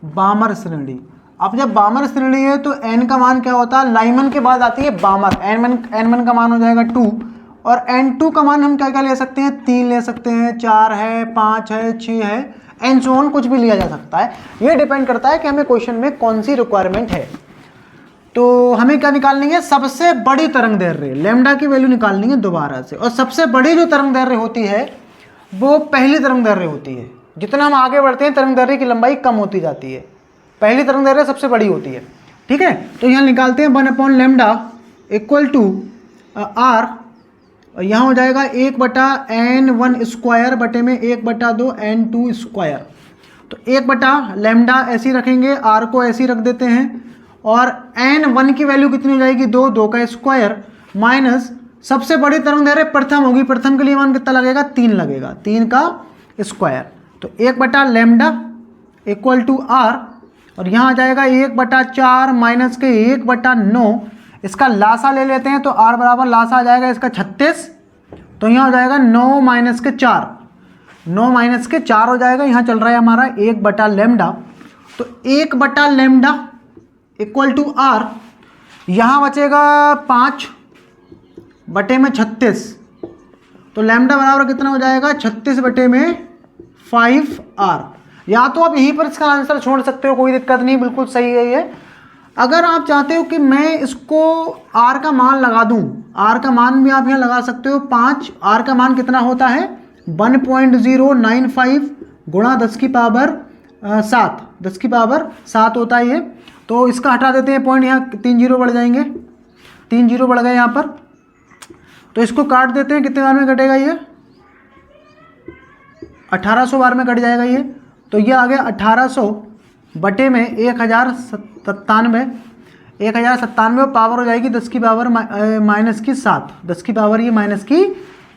बामर श्रेणी। अब जब बामर श्रेणी है तो n का मान क्या होता है, लाइमन के बाद आती है बामर। n1 का मान हो जाएगा 2, और n2 का मान हम क्या क्या ले सकते हैं, 3 ले सकते हैं, 4 है, 5 है, 6 है, एंड सो ऑन, कुछ भी लिया जा सकता है। ये डिपेंड करता है कि हमें क्वेश्चन में कौन सी रिक्वायरमेंट है। तो हमें क्या निकालनी है, सबसे बड़ी तरंग दैर्घ्य, लैम्डा की वैल्यू निकालनी है दोबारा से। और सबसे बड़ी जो तरंग दैर्घ्य होती है वो पहली तरंग दैर्घ्य होती है। जितना हम आगे बढ़ते हैं तरंग दैर्घ्य की लंबाई कम होती जाती है, पहली तरंग दैर्घ्य सबसे बड़ी होती है, ठीक है। तो यहाँ निकालते हैं 1/λ इक्वल टू r, यहाँ हो जाएगा 1/n1 स्क्वायर बटे में 1/2 n2 स्क्वायर। तो 1/λ ऐसे ही रखेंगे, r को ऐसे ही रख देते हैं, और n1 की वैल्यू कितनी हो जाएगी, 2 का स्क्वायर, माइनस सबसे बड़ी तरंग दैर्घ्य प्रथम होगी। प्रथम के लिए मान कितना लगेगा, 3 लगेगा, 3 का स्क्वायर। तो 1/λ इक्वल टू r, और यहाँ आ जाएगा 1/4 माइनस के 1/9। इसका लासा ले लेते हैं, तो r बराबर लासा आ जाएगा इसका 36। तो यहाँ हो जाएगा 9 माइनस के 4, 9 माइनस के 4 हो जाएगा। यहाँ चल रहा है हमारा 1/λ। तो 1/λ इक्वल टू r, यहाँ बचेगा 5 बटे में 36। तो लैम्डा बराबर कितना हो जाएगा, 36 बटे में 5r। या तो आप यहीं पर इसका आंसर छोड़ सकते हो, कोई दिक्कत नहीं, बिल्कुल सही है ये। अगर आप चाहते हो कि मैं इसको r का मान लगा दूं, r का मान भी आप यहाँ लगा सकते हो 5। r का मान कितना होता है, 1.095 गुणा 10 की पावर 7, 10 की पावर 7 होता है ये। तो इसका हटा देते हैं पॉइंट, यहाँ 3 जीरो बढ़ जाएंगे, 3 जीरो बढ़ गए यहाँ पर। तो इसको काट देते हैं, कितने बार में कटेगा ये, 1800 बार में कट जाएगा ये। तो ये आ गया 1800 बटे में 1097, 1097 पावर हो जाएगी 10 की पावर माइनस की 7, 10 की पावर ये माइनस की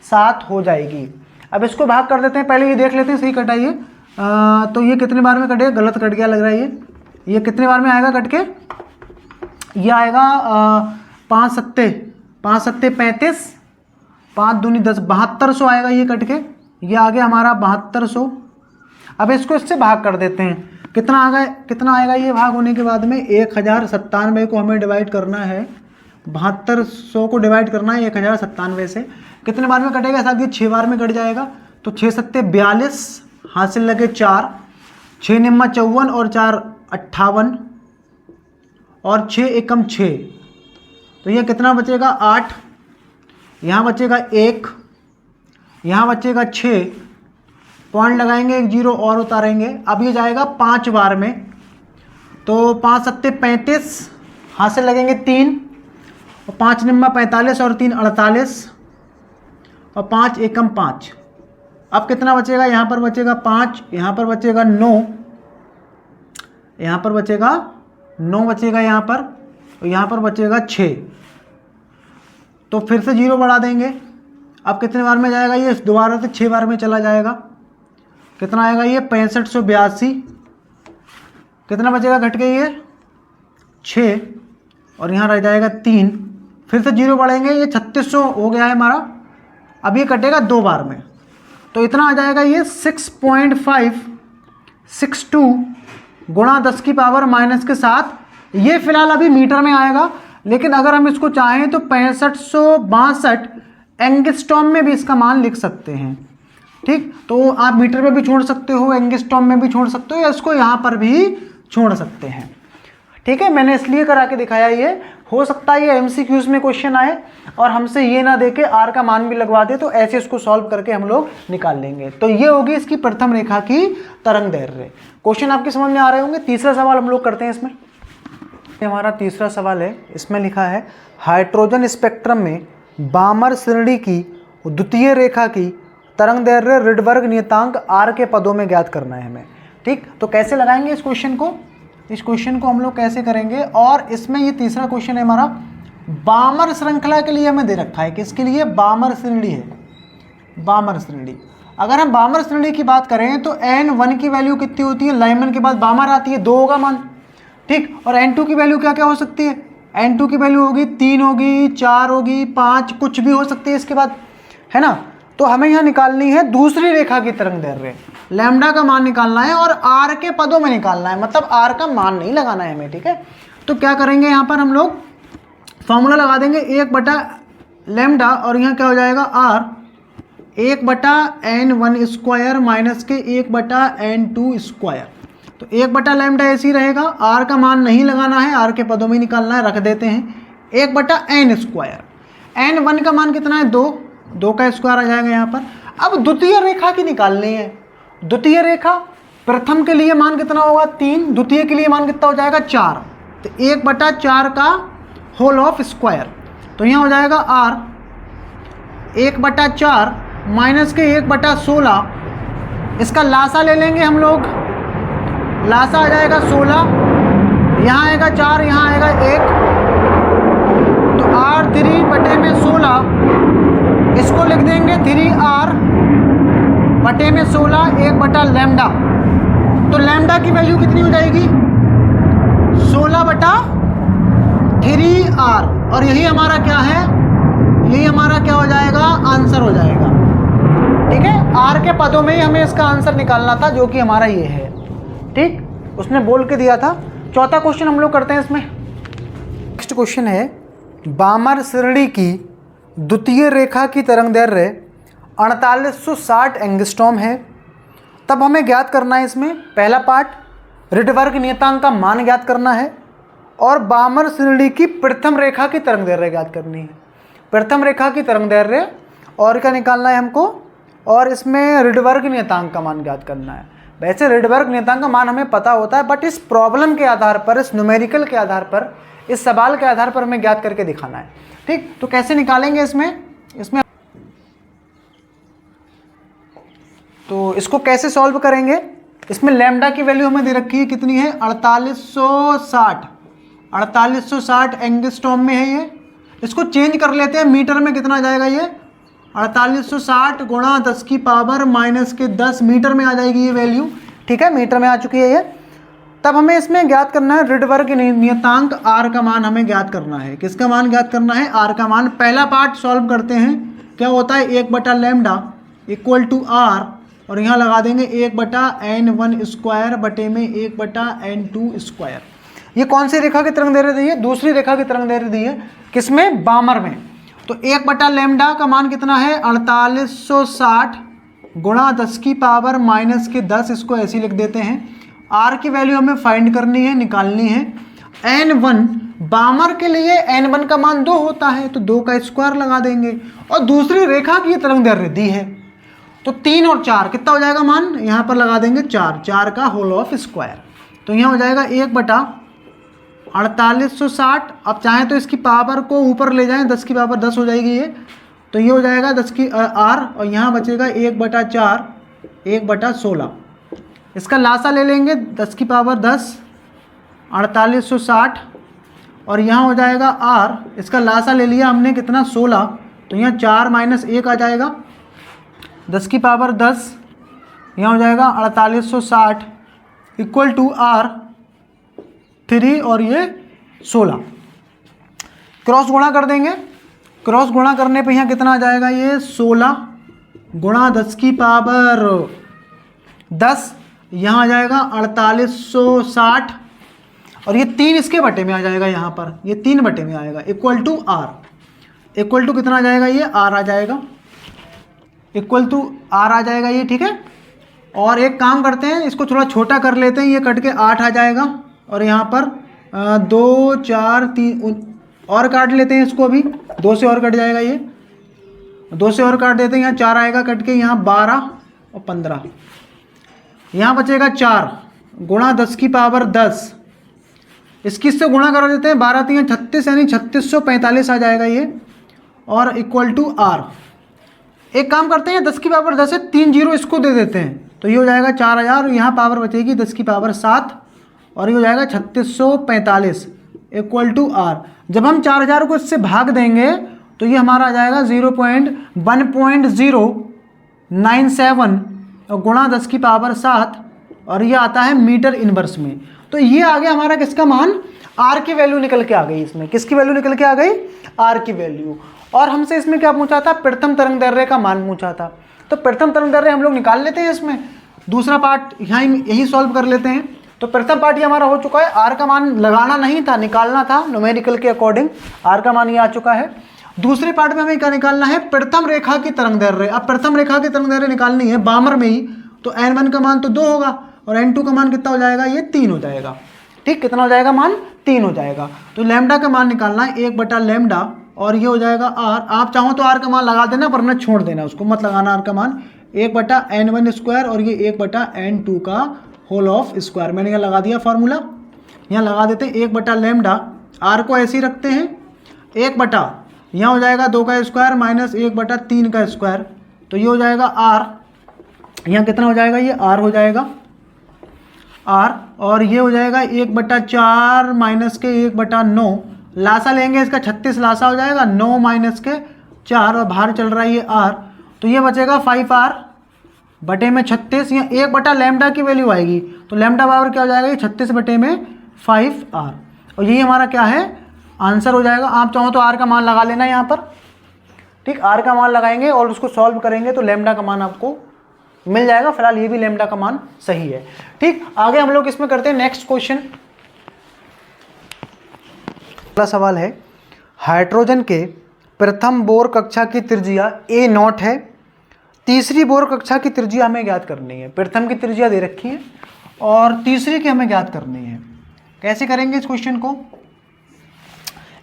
7 हो जाएगी। अब इसको भाग कर देते हैं, पहले ये देख लेते हैं, सही कटाइए। तो ये कितने बार में कटेगा, गलत कट गया लग रहा है ये कितने बार में आएगा कट के, ये आएगा 5 सत्ते 35, 5 दूनी 10, 7200 आएगा ये कट के। ये आ गया हमारा 7200। अब इसको इससे भाग कर देते हैं, कितना आ गया, कितना आएगा ये भाग होने के बाद में, 1097 को हमें डिवाइड करना है, 7200 को डिवाइड करना है 1097 से। कितने बार में कटेगा साहब, ये 6 बार में कट जाएगा। तो 6 सत्ते 42, हासिल लगे 4, 6 निम्मा 54 और 4 58, और 6 एकम 6। तो ये कितना बचेगा 8, यहाँ बचेगा 1, यहाँ बचेगा 6, पॉइंट लगाएंगे, 1 जीरो और उतारेंगे। अब ये जाएगा 5 बार में, तो 5 सत्ते 35, हासिल लगेंगे 3, और 5 निम्मा 45 और 3 48, और 5 एकम 5। अब कितना बचेगा, यहाँ पर बचेगा 5, यहाँ पर बचेगा 9, यहाँ पर बचेगा 9 बचेगा यहाँ पर, और यहाँ पर बचेगा 6। तो फिर से जीरो बढ़ा देंगे, अब कितने बार में जाएगा ये, दोबारा से 6 बार में चला जाएगा। कितना आएगा ये 6582। कितना बचेगा, घट गई ये 6 और यहाँ रह जाएगा 3, फिर से 0 बढ़ेंगे, ये 3600 हो गया है हमारा। अब ये कटेगा 2 बार में, तो इतना आ जाएगा ये 6.562 गुणा 10 की पावर माइनस के 7। ये फिलहाल अभी मीटर में आएगा, लेकिन अगर हम इसको चाहें तो 6562 एंगस्ट्रॉम में भी इसका मान लिख सकते हैं। ठीक, तो आप मीटर में भी छोड़ सकते हो, एंगस्ट्रॉम में भी छोड़ सकते हो, या इसको यहाँ पर भी छोड़ सकते हैं। ठीक है, मैंने इसलिए करा के दिखाया। ये हो सकता है ये एमसीक्यूज में क्वेश्चन आए और हमसे ये ना देके आर का मान भी लगवा दे, तो ऐसे इसको सॉल्व करके हम लोग निकाल लेंगे। तो ये होगी इसकी प्रथम रेखा की तरंग दैर्ध्य। क्वेश्चन आपके समझ में आ रहे होंगे। तीसरा सवाल हम लोग करते हैं इसमें। हमारा तीसरा सवाल है, इसमें लिखा है हाइड्रोजन स्पेक्ट्रम में बामर श्रेणी की द्वितीय रेखा की तरंग दैर्ध्य रिडबर्ग नियतांक आर के पदों में ज्ञात करना है हमें। ठीक, तो कैसे लगाएंगे इस क्वेश्चन को, इस क्वेश्चन को हम लोग कैसे करेंगे। और इसमें ये तीसरा क्वेश्चन है हमारा बामर श्रृंखला के लिए हमें दे रखा है, किसके लिए, बामर श्रेणी है, बामर श्रेणी। अगर हम बामर श्रेणी की बात करें तो n1 की वैल्यू कितनी होती है, लाइमन के बाद बामर आती है, 2 होगा मान। ठीक, और n2 की वैल्यू क्या क्या हो सकती है, n2 की वैल्यू होगी 3 होगी, 4 होगी, 5, कुछ भी हो सकती है इसके बाद, है ना। तो हमें यहाँ निकालनी है दूसरी रेखा की तरंग दैर्ध्य, लैम्डा का मान निकालना है और आर के पदों में निकालना है, मतलब आर का मान नहीं लगाना है हमें। ठीक है, तो क्या करेंगे, यहाँ पर हम लोग फॉर्मूला लगा देंगे 1/लैम्डा और यहाँ क्या हो जाएगा आर 1/n1 स्क्वायर माइनस के 1/n2 स्क्वायर। तो 1/लैम्डा ऐसे ही रहेगा, आर का मान नहीं लगाना है, आर के पदों में निकालना है, रख देते हैं 1/n स्क्वायर। n1 का मान कितना है, 2 का स्क्वायर आ जाएगा यहाँ पर। अब द्वितीय रेखा की निकालनी है। द्वितीय रेखा, प्रथम के लिए मान कितना होगा 3, द्वितीय के लिए मान कितना हो जाएगा 4, तो 1/4 का होल ऑफ स्क्वायर। तो यहाँ हो जाएगा आर 1/4 माइनस के 1/16, इसका लासा ले लेंगे हम लोग, लासा आ जाएगा 16, यहाँ आएगा 4, यहाँ आएगा 1, तो r 3/16, इसको लिख देंगे 3r बटे में 16 1/लैम्डा। तो लैम्डा की वैल्यू कितनी हो जाएगी 16/3r, और यही हमारा क्या है, यही हमारा क्या हो जाएगा, आंसर हो जाएगा। ठीक है, आर के पदों में ही हमें इसका आंसर निकालना था, जो कि हमारा ये है। ठीक, उसने बोल के दिया था। चौथा क्वेश्चन हम लोग करते हैं इसमें। नेक्स्ट क्वेश्चन है बामर श्रेणी की द्वितीय रेखा की तरंग दैर्ध्य 4860 एंगस्ट्रॉम है। तब हमें ज्ञात करना है इसमें पहला पार्ट रिडबर्ग नियतांक का मान ज्ञात करना है और बामर श्रेणी की प्रथम रेखा की तरंग दैर्ध्य ज्ञात करनी है। प्रथम रेखा की तरंग दैर्ध्य और क्या निकालना है हमको, और इसमें रिडबर्ग नियतांक का मान ज्ञात करना है। वैसे रिडबर्ग नियतांक का मान हमें पता होता है, बट इस प्रॉब्लम के आधार पर, इस न्यूमेरिकल के आधार पर, इस सवाल के आधार पर हमें ज्ञात करके दिखाना है। ठीक, तो कैसे निकालेंगे इसमें तो इसको कैसे सॉल्व करेंगे। इसमें लैम्डा की वैल्यू हमें दे रखी है, कितनी है 4860 एंगस्ट्रॉम में है ये। इसको चेंज कर लेते हैं, मीटर में कितना आ जाएगा ये 4860 गुणा 10 की पावर माइनस के 10 मीटर में आ जाएगी ये वैल्यू। ठीक है, मीटर में आ चुकी है ये। तब हमें इसमें ज्ञात करना है रिडबर्ग नियतांक आर का मान हमें ज्ञात करना है। किसका मान ज्ञात करना है, आर का मान। पहला पार्ट सॉल्व करते हैं, क्या होता है 1/लैम्डा इक्वल टू आर, और यहाँ लगा देंगे 1/n1 स्क्वायर बटे में 1/n2 स्क्वायर। ये कौन सी रेखा की तरंग दैर्ध्य दी है, दूसरी रेखा की तरंग दैर्ध्य दी है, किसमें, बामर में। तो 1/लैम्डा का मान कितना है 4860 गुणा 10 की पावर माइनस के 10, इसको ऐसे ही लिख देते हैं। आर की वैल्यू हमें फाइंड करनी है, निकालनी है। n1 बामर के लिए n1 का मान 2 होता है, तो 2 का स्क्वायर लगा देंगे, और दूसरी रेखा की तरंग दैर्ध्य दी है, तो 3 और 4 कितना हो जाएगा मान, यहाँ पर लगा देंगे 4 का होल ऑफ स्क्वायर। तो यहाँ हो जाएगा 1/4860। अब चाहें तो इसकी पावर को ऊपर ले जाएं, 10 की पावर 10 हो जाएगी ये, तो ये हो जाएगा 10 की आर, और यहाँ बचेगा 1/4 1/16। इसका लासा ले लेंगे 10 की पावर 10 4860, और यहाँ हो जाएगा आर, इसका लासा ले लिया हमने कितना 16, तो यहाँ 4 - 1 आ जाएगा, 10 की पावर 10, यहाँ हो जाएगा 4860 इक्वल टू R3 और ये 16। क्रॉस गुणा कर देंगे, क्रॉस गुणा करने पे यहाँ कितना आ जाएगा, ये 16 गुणा 10 की पावर 10, यहाँ आ जाएगा 4860 और ये 3 इसके बटे में आ जाएगा, यहाँ पर ये 3 बटे में आएगा equal to R, equal to कितना आ जाएगा, ये R आ जाएगा, इक्वल टू R आ जाएगा ये, ठीक है। और एक काम करते हैं, इसको थोड़ा छोटा कर लेते हैं, ये कट के 8 आ जाएगा और यहाँ पर 2 4 3 और काट लेते हैं इसको, अभी 2 से और कट जाएगा, ये 2 से और काट देते हैं, यहाँ 4 आएगा कट के, यहाँ 12 और 15, यहाँ बचेगा 4 गुणा 10 की पावर 10, इसकी इससे गुणा करा देते हैं, 12 3 36 यानी 3645 आ जाएगा ये, और इक्वल टू R। एक काम करते हैं, 10 की पावर 10 है, 3 जीरो इसको दे देते हैं, तो ये हो जाएगा 4000, यहाँ पावर बचेगी 10 की पावर 7 और ये हो जाएगा 3645 इक्वल टू R। जब हम 4000 को इससे भाग देंगे तो ये हमारा आ जाएगा 1.97 और गुणा 10 की पावर 7 और ये आता है मीटर इनवर्स में। तो ये आ गया हमारा किसका मान, R की वैल्यू निकल के आ गई, इसमें किसकी वैल्यू निकल के आ गई, R की वैल्यू। और हमसे इसमें क्या पूछा था, प्रथम तरंग दैर्ध्य का मान पूछा था, तो प्रथम तरंग दैर्ध्य हम लोग निकाल लेते हैं इसमें, दूसरा पार्ट यहाँ यही सॉल्व कर लेते हैं। तो प्रथम पार्ट ये हमारा हो चुका है, R का मान लगाना नहीं था, निकालना था न्यूमेरिकल के अकॉर्डिंग, R का मान ये आ चुका है। दूसरे पार्ट में हमें क्या निकालना है, प्रथम रेखा की तरंग दैर्ध्य। अब प्रथम रेखा की तरंग दैर्ध्य निकालनी है बामर में ही, तो n1 का मान तो 2 होगा और n2 का मान कितना हो जाएगा, ये 3 हो जाएगा, ठीक, कितना हो जाएगा, मान 3 हो जाएगा। तो लैम्डा का मान निकालना है 1/λ और ये हो जाएगा R। आप चाहो तो R का मान लगा देना, वरना छोड़ देना, उसको मत लगाना R का मान, 1/n1 स्क्वायर और ये 1/n2 का होल ऑफ स्क्वायर। मैंने यहाँ लगा दिया फार्मूला, यहाँ लगा देते हैं 1/λ, R को ऐसे ही रखते हैं, 1 यहाँ हो जाएगा 2 का स्क्वायर माइनस 1/3 का स्क्वायर, तो ये हो जाएगा R, यहाँ कितना हो जाएगा, ये R हो जाएगा R, और ये हो जाएगा 1/4 माइनस के 1/9, लासा लेंगे इसका 36 लासा हो जाएगा, 9 माइनस के 4 और बाहर चल रहा है ये R, तो ये बचेगा 5R बटे में 36, यहाँ 1/λ की वैल्यू आएगी, तो लैम्डा बराबर क्या हो जाएगा, ये 36 बटे में 5R, और यही हमारा क्या है, आंसर हो जाएगा। आप चाहो तो R का मान लगा लेना यहाँ पर, ठीक, R का मान लगाएंगे और उसको सॉल्व करेंगे तो लैम्डा का मान आपको मिल जाएगा। फिलहाल ये भी लैम्डा का मान सही है, ठीक। आगे हम लोग इसमें करते हैं नेक्स्ट क्वेश्चन। अगला सवाल है, हाइड्रोजन के प्रथम बोर कक्षा की त्रिज्या A0 है, तीसरी बोर कक्षा की त्रिज्या हमें ज्ञात करनी है। प्रथम की त्रिज्या दे रखी है और तीसरी की हमें ज्ञात करनी है। कैसे करेंगे इस क्वेश्चन को,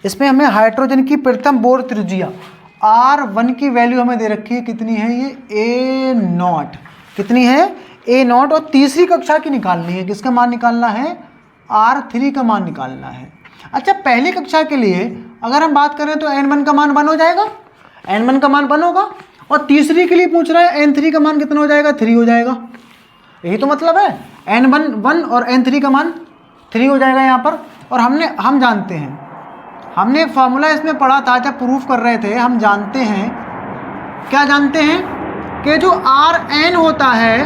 इसमें हमें हाइड्रोजन की प्रथम बोर त्रिज्या R1 की वैल्यू हमें दे रखी है, कितनी है, ये A0, कितनी है, A0, और तीसरी कक्षा की निकालनी है, किसका मान निकालना है, R3 का मान निकालना है। अच्छा, पहली कक्षा के लिए अगर हम बात करें तो n1 का मान 1 हो जाएगा, n1 का मान 1 होगा, और तीसरी के लिए पूछ रहा है n3 का मान कितना हो जाएगा, 3 हो जाएगा। यही तो मतलब है, n1 1 और n3 का मान 3 हो जाएगा यहाँ पर। और हम जानते हैं, हमने एक फार्मूला इसमें पढ़ा था जब प्रूफ कर रहे थे, हम जानते हैं, क्या जानते हैं, कि जो Rn होता है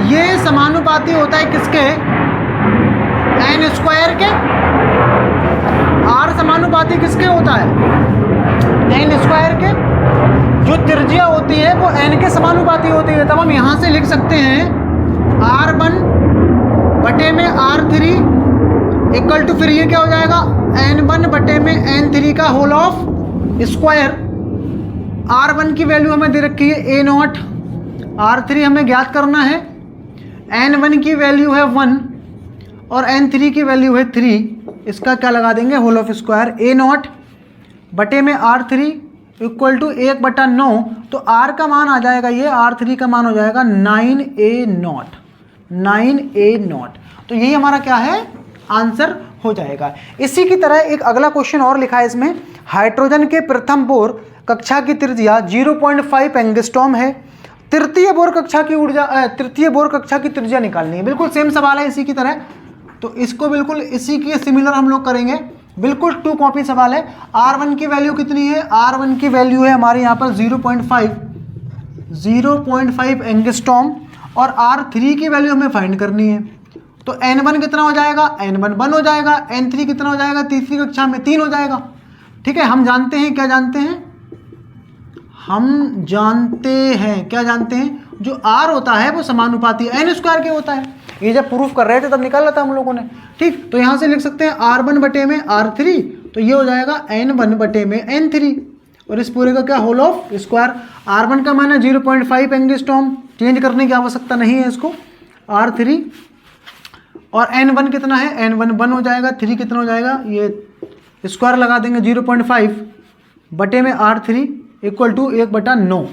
ये समानुपाती होता है किसके, n स्क्वायर के। R समानुपाती किसके होता है, n स्क्वायर के। जो त्रिज्या होती है वो n के समानुपाती होती है। तब हम यहाँ से लिख सकते हैं R1 बटे में R3 इक्वल टू, फिर ये क्या हो जाएगा, n1 बटे में n3 का होल ऑफ स्क्वायर। R1 की वैल्यू हमें दे रखी है A0, R3 हमें ज्ञात करना है, n1 की वैल्यू है 1 और n3 की वैल्यू है 3, इसका क्या लगा देंगे, होल ऑफ स्क्वायर। A0 बटे में R3 इक्वल टू 1/9, तो R का मान आ जाएगा, ये R3 का मान हो जाएगा 9A0, 9A0। तो यही हमारा क्या है, आंसर हो जाएगा। इसी की तरह एक अगला क्वेश्चन और लिखा है इसमें, हाइड्रोजन के प्रथम बोर कक्षा की त्रिज्या 0.5 एंगस्ट्रॉम है, तृतीय बोर कक्षा की त्रिज्या निकालनी है। बिल्कुल सेम सवाल है इसी की तरह, तो इसको बिल्कुल इसी के सिमिलर हम लोग करेंगे। बिल्कुल 2 कॉपी सवाल है। R1 की वैल्यू कितनी है? R1 की वैल्यू है हमारे यहाँ पर 0.5 एंगस्ट्रॉम और R3 की वैल्यू हमें फाइंड करनी है। तो N1 कितना हो जाएगा? N1 1 हो जाएगा। N3 कितना हो जाएगा? तीसरी कक्षा में 3 हो जाएगा। ठीक है, हम जानते हैं, क्या जानते हैं? हम जानते हैं, क्या जानते हैं? जो R होता है वो समानुपाती N स्क्वायर के होता है। ये जब प्रूफ कर रहे थे तब निकाला था हम लोगों ने। ठीक, तो यहाँ से लिख सकते हैं R1 बटे में R3, तो ये हो जाएगा N1 बटे में N3 और इस पूरे का क्या? Whole of square. R1 का मान है 0.5 एंगस्ट्रॉम, चेंज करने की आवश्यकता नहीं है इसको। R3 और N1 कितना है? N1 1 हो जाएगा। 3 कितना हो जाएगा? ये स्क्वायर लगा देंगे 0.5 बटे में R3 इक्वल टू 1/9।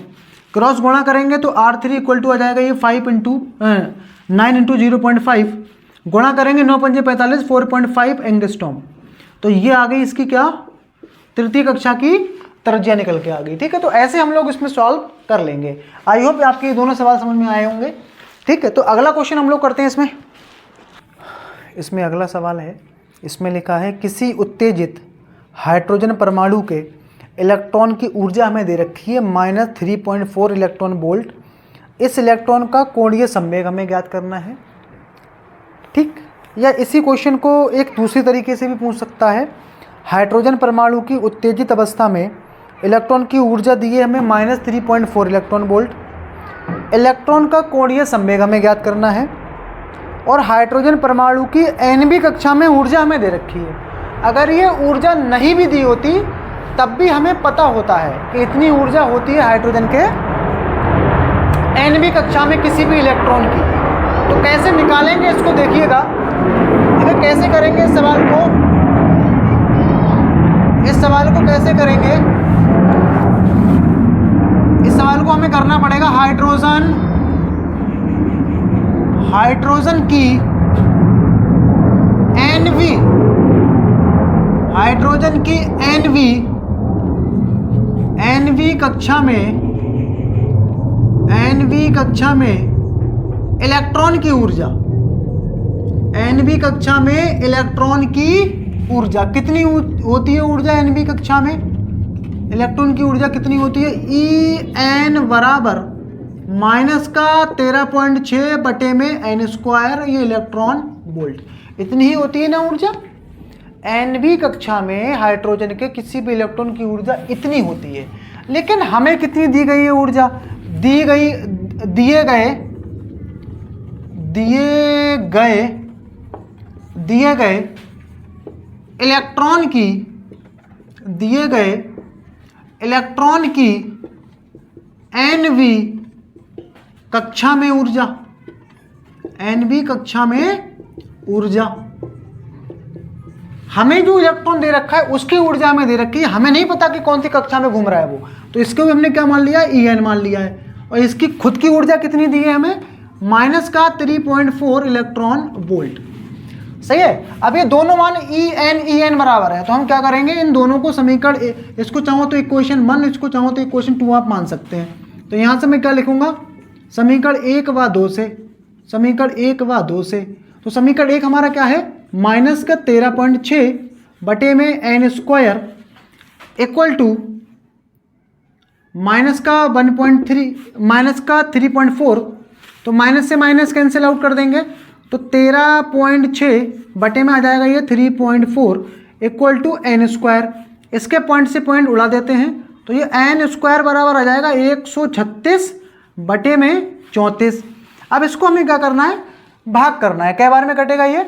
क्रॉस गुणा करेंगे तो R3 इक्वल टू आ जाएगा ये 9 इंटू 0.5 गुणा करेंगे 9 पंजे 45 4.5 एंगस्ट्रॉम। तो ये आ गई इसकी क्या? तृतीय कक्षा की त्रिज्या निकल के आ गई। ठीक है, तो ऐसे हम लोग इसमें सॉल्व कर लेंगे। आई होप आपके ये दोनों सवाल समझ में आए होंगे। ठीक है, तो अगला क्वेश्चन हम लोग करते हैं। इसमें अगला सवाल है, इसमें लिखा है किसी उत्तेजित हाइड्रोजन परमाणु के इलेक्ट्रॉन की ऊर्जा हमें दे रखी है -3.4 इलेक्ट्रॉन वोल्ट। इस इलेक्ट्रॉन का कोणीय संवेग हमें ज्ञात करना है। ठीक, या इसी क्वेश्चन को एक दूसरी तरीके से भी पूछ सकता है। हाइड्रोजन परमाणु की उत्तेजित अवस्था में इलेक्ट्रॉन की ऊर्जा दी है हमें -3.4 इलेक्ट्रॉन वोल्ट। इलेक्ट्रॉन का कोणीय संवेग हमें ज्ञात करना है और हाइड्रोजन परमाणु की Nवीं कक्षा में ऊर्जा हमें दे रखी है। अगर ये ऊर्जा नहीं भी दी होती तब भी हमें पता होता है कि इतनी ऊर्जा होती है हाइड्रोजन के Nवीं कक्षा में किसी भी इलेक्ट्रॉन की। तो कैसे निकालेंगे इसको देखिएगा। देखिए कैसे करेंगे इस सवाल को। इस सवाल को कैसे करेंगे? इस सवाल को हमें करना पड़ेगा हाइड्रोजन की Nवी, हाइड्रोजन की Nवी कक्षा में इलेक्ट्रॉन की ऊर्जा, Nवी कक्षा में इलेक्ट्रॉन की ऊर्जा कितनी होती है? ऊर्जा Nवी कक्षा में इलेक्ट्रॉन की ऊर्जा कितनी होती है? En बराबर -13.6 बटे में n स्क्वायर, ये इलेक्ट्रॉन वोल्ट, इतनी ही होती है ना ऊर्जा। Nवी कक्षा में हाइड्रोजन के किसी भी इलेक्ट्रॉन की ऊर्जा इतनी होती है। लेकिन हमें कितनी दी गई है ऊर्जा? दिए गए इलेक्ट्रॉन की Nवी कक्षा में ऊर्जा, Nवी कक्षा में ऊर्जा, हमें जो इलेक्ट्रॉन दे रखा है उसकी ऊर्जा हमें दे रखी है। हमें नहीं पता कि कौन सी कक्षा में घूम रहा है वो, तो इसको भी हमने क्या मान लिया? En मान लिया है। और इसकी खुद की ऊर्जा कितनी दी है हमें? -3.4 इलेक्ट्रॉन वोल्ट। सही है। अब ये दोनों मान En बराबर है, तो हम क्या करेंगे? इन दोनों को समीकरण, इसको चाहो तो इक्वेशन 1, इसको चाहो तो इक्वेशन 2 आप मान सकते हैं। तो यहाँ से मैं क्या लिखूंगा? समीकरण 1 व 2 से, तो समीकरण 1 हमारा क्या है? -13.6 बटे में n स्क्वायर इक्वल टू -3.4, तो माइनस से माइनस कैंसिल आउट कर देंगे, तो 13.6 बटे में आ जाएगा ये 3.4 इक्वल टू n स्क्वायर। इसके पॉइंट से पॉइंट उड़ा देते हैं, तो ये n स्क्वायर बराबर आ जाएगा 136 बटे में 34। अब इसको हमें क्या करना है? भाग करना है। कै बार में कटेगा ये?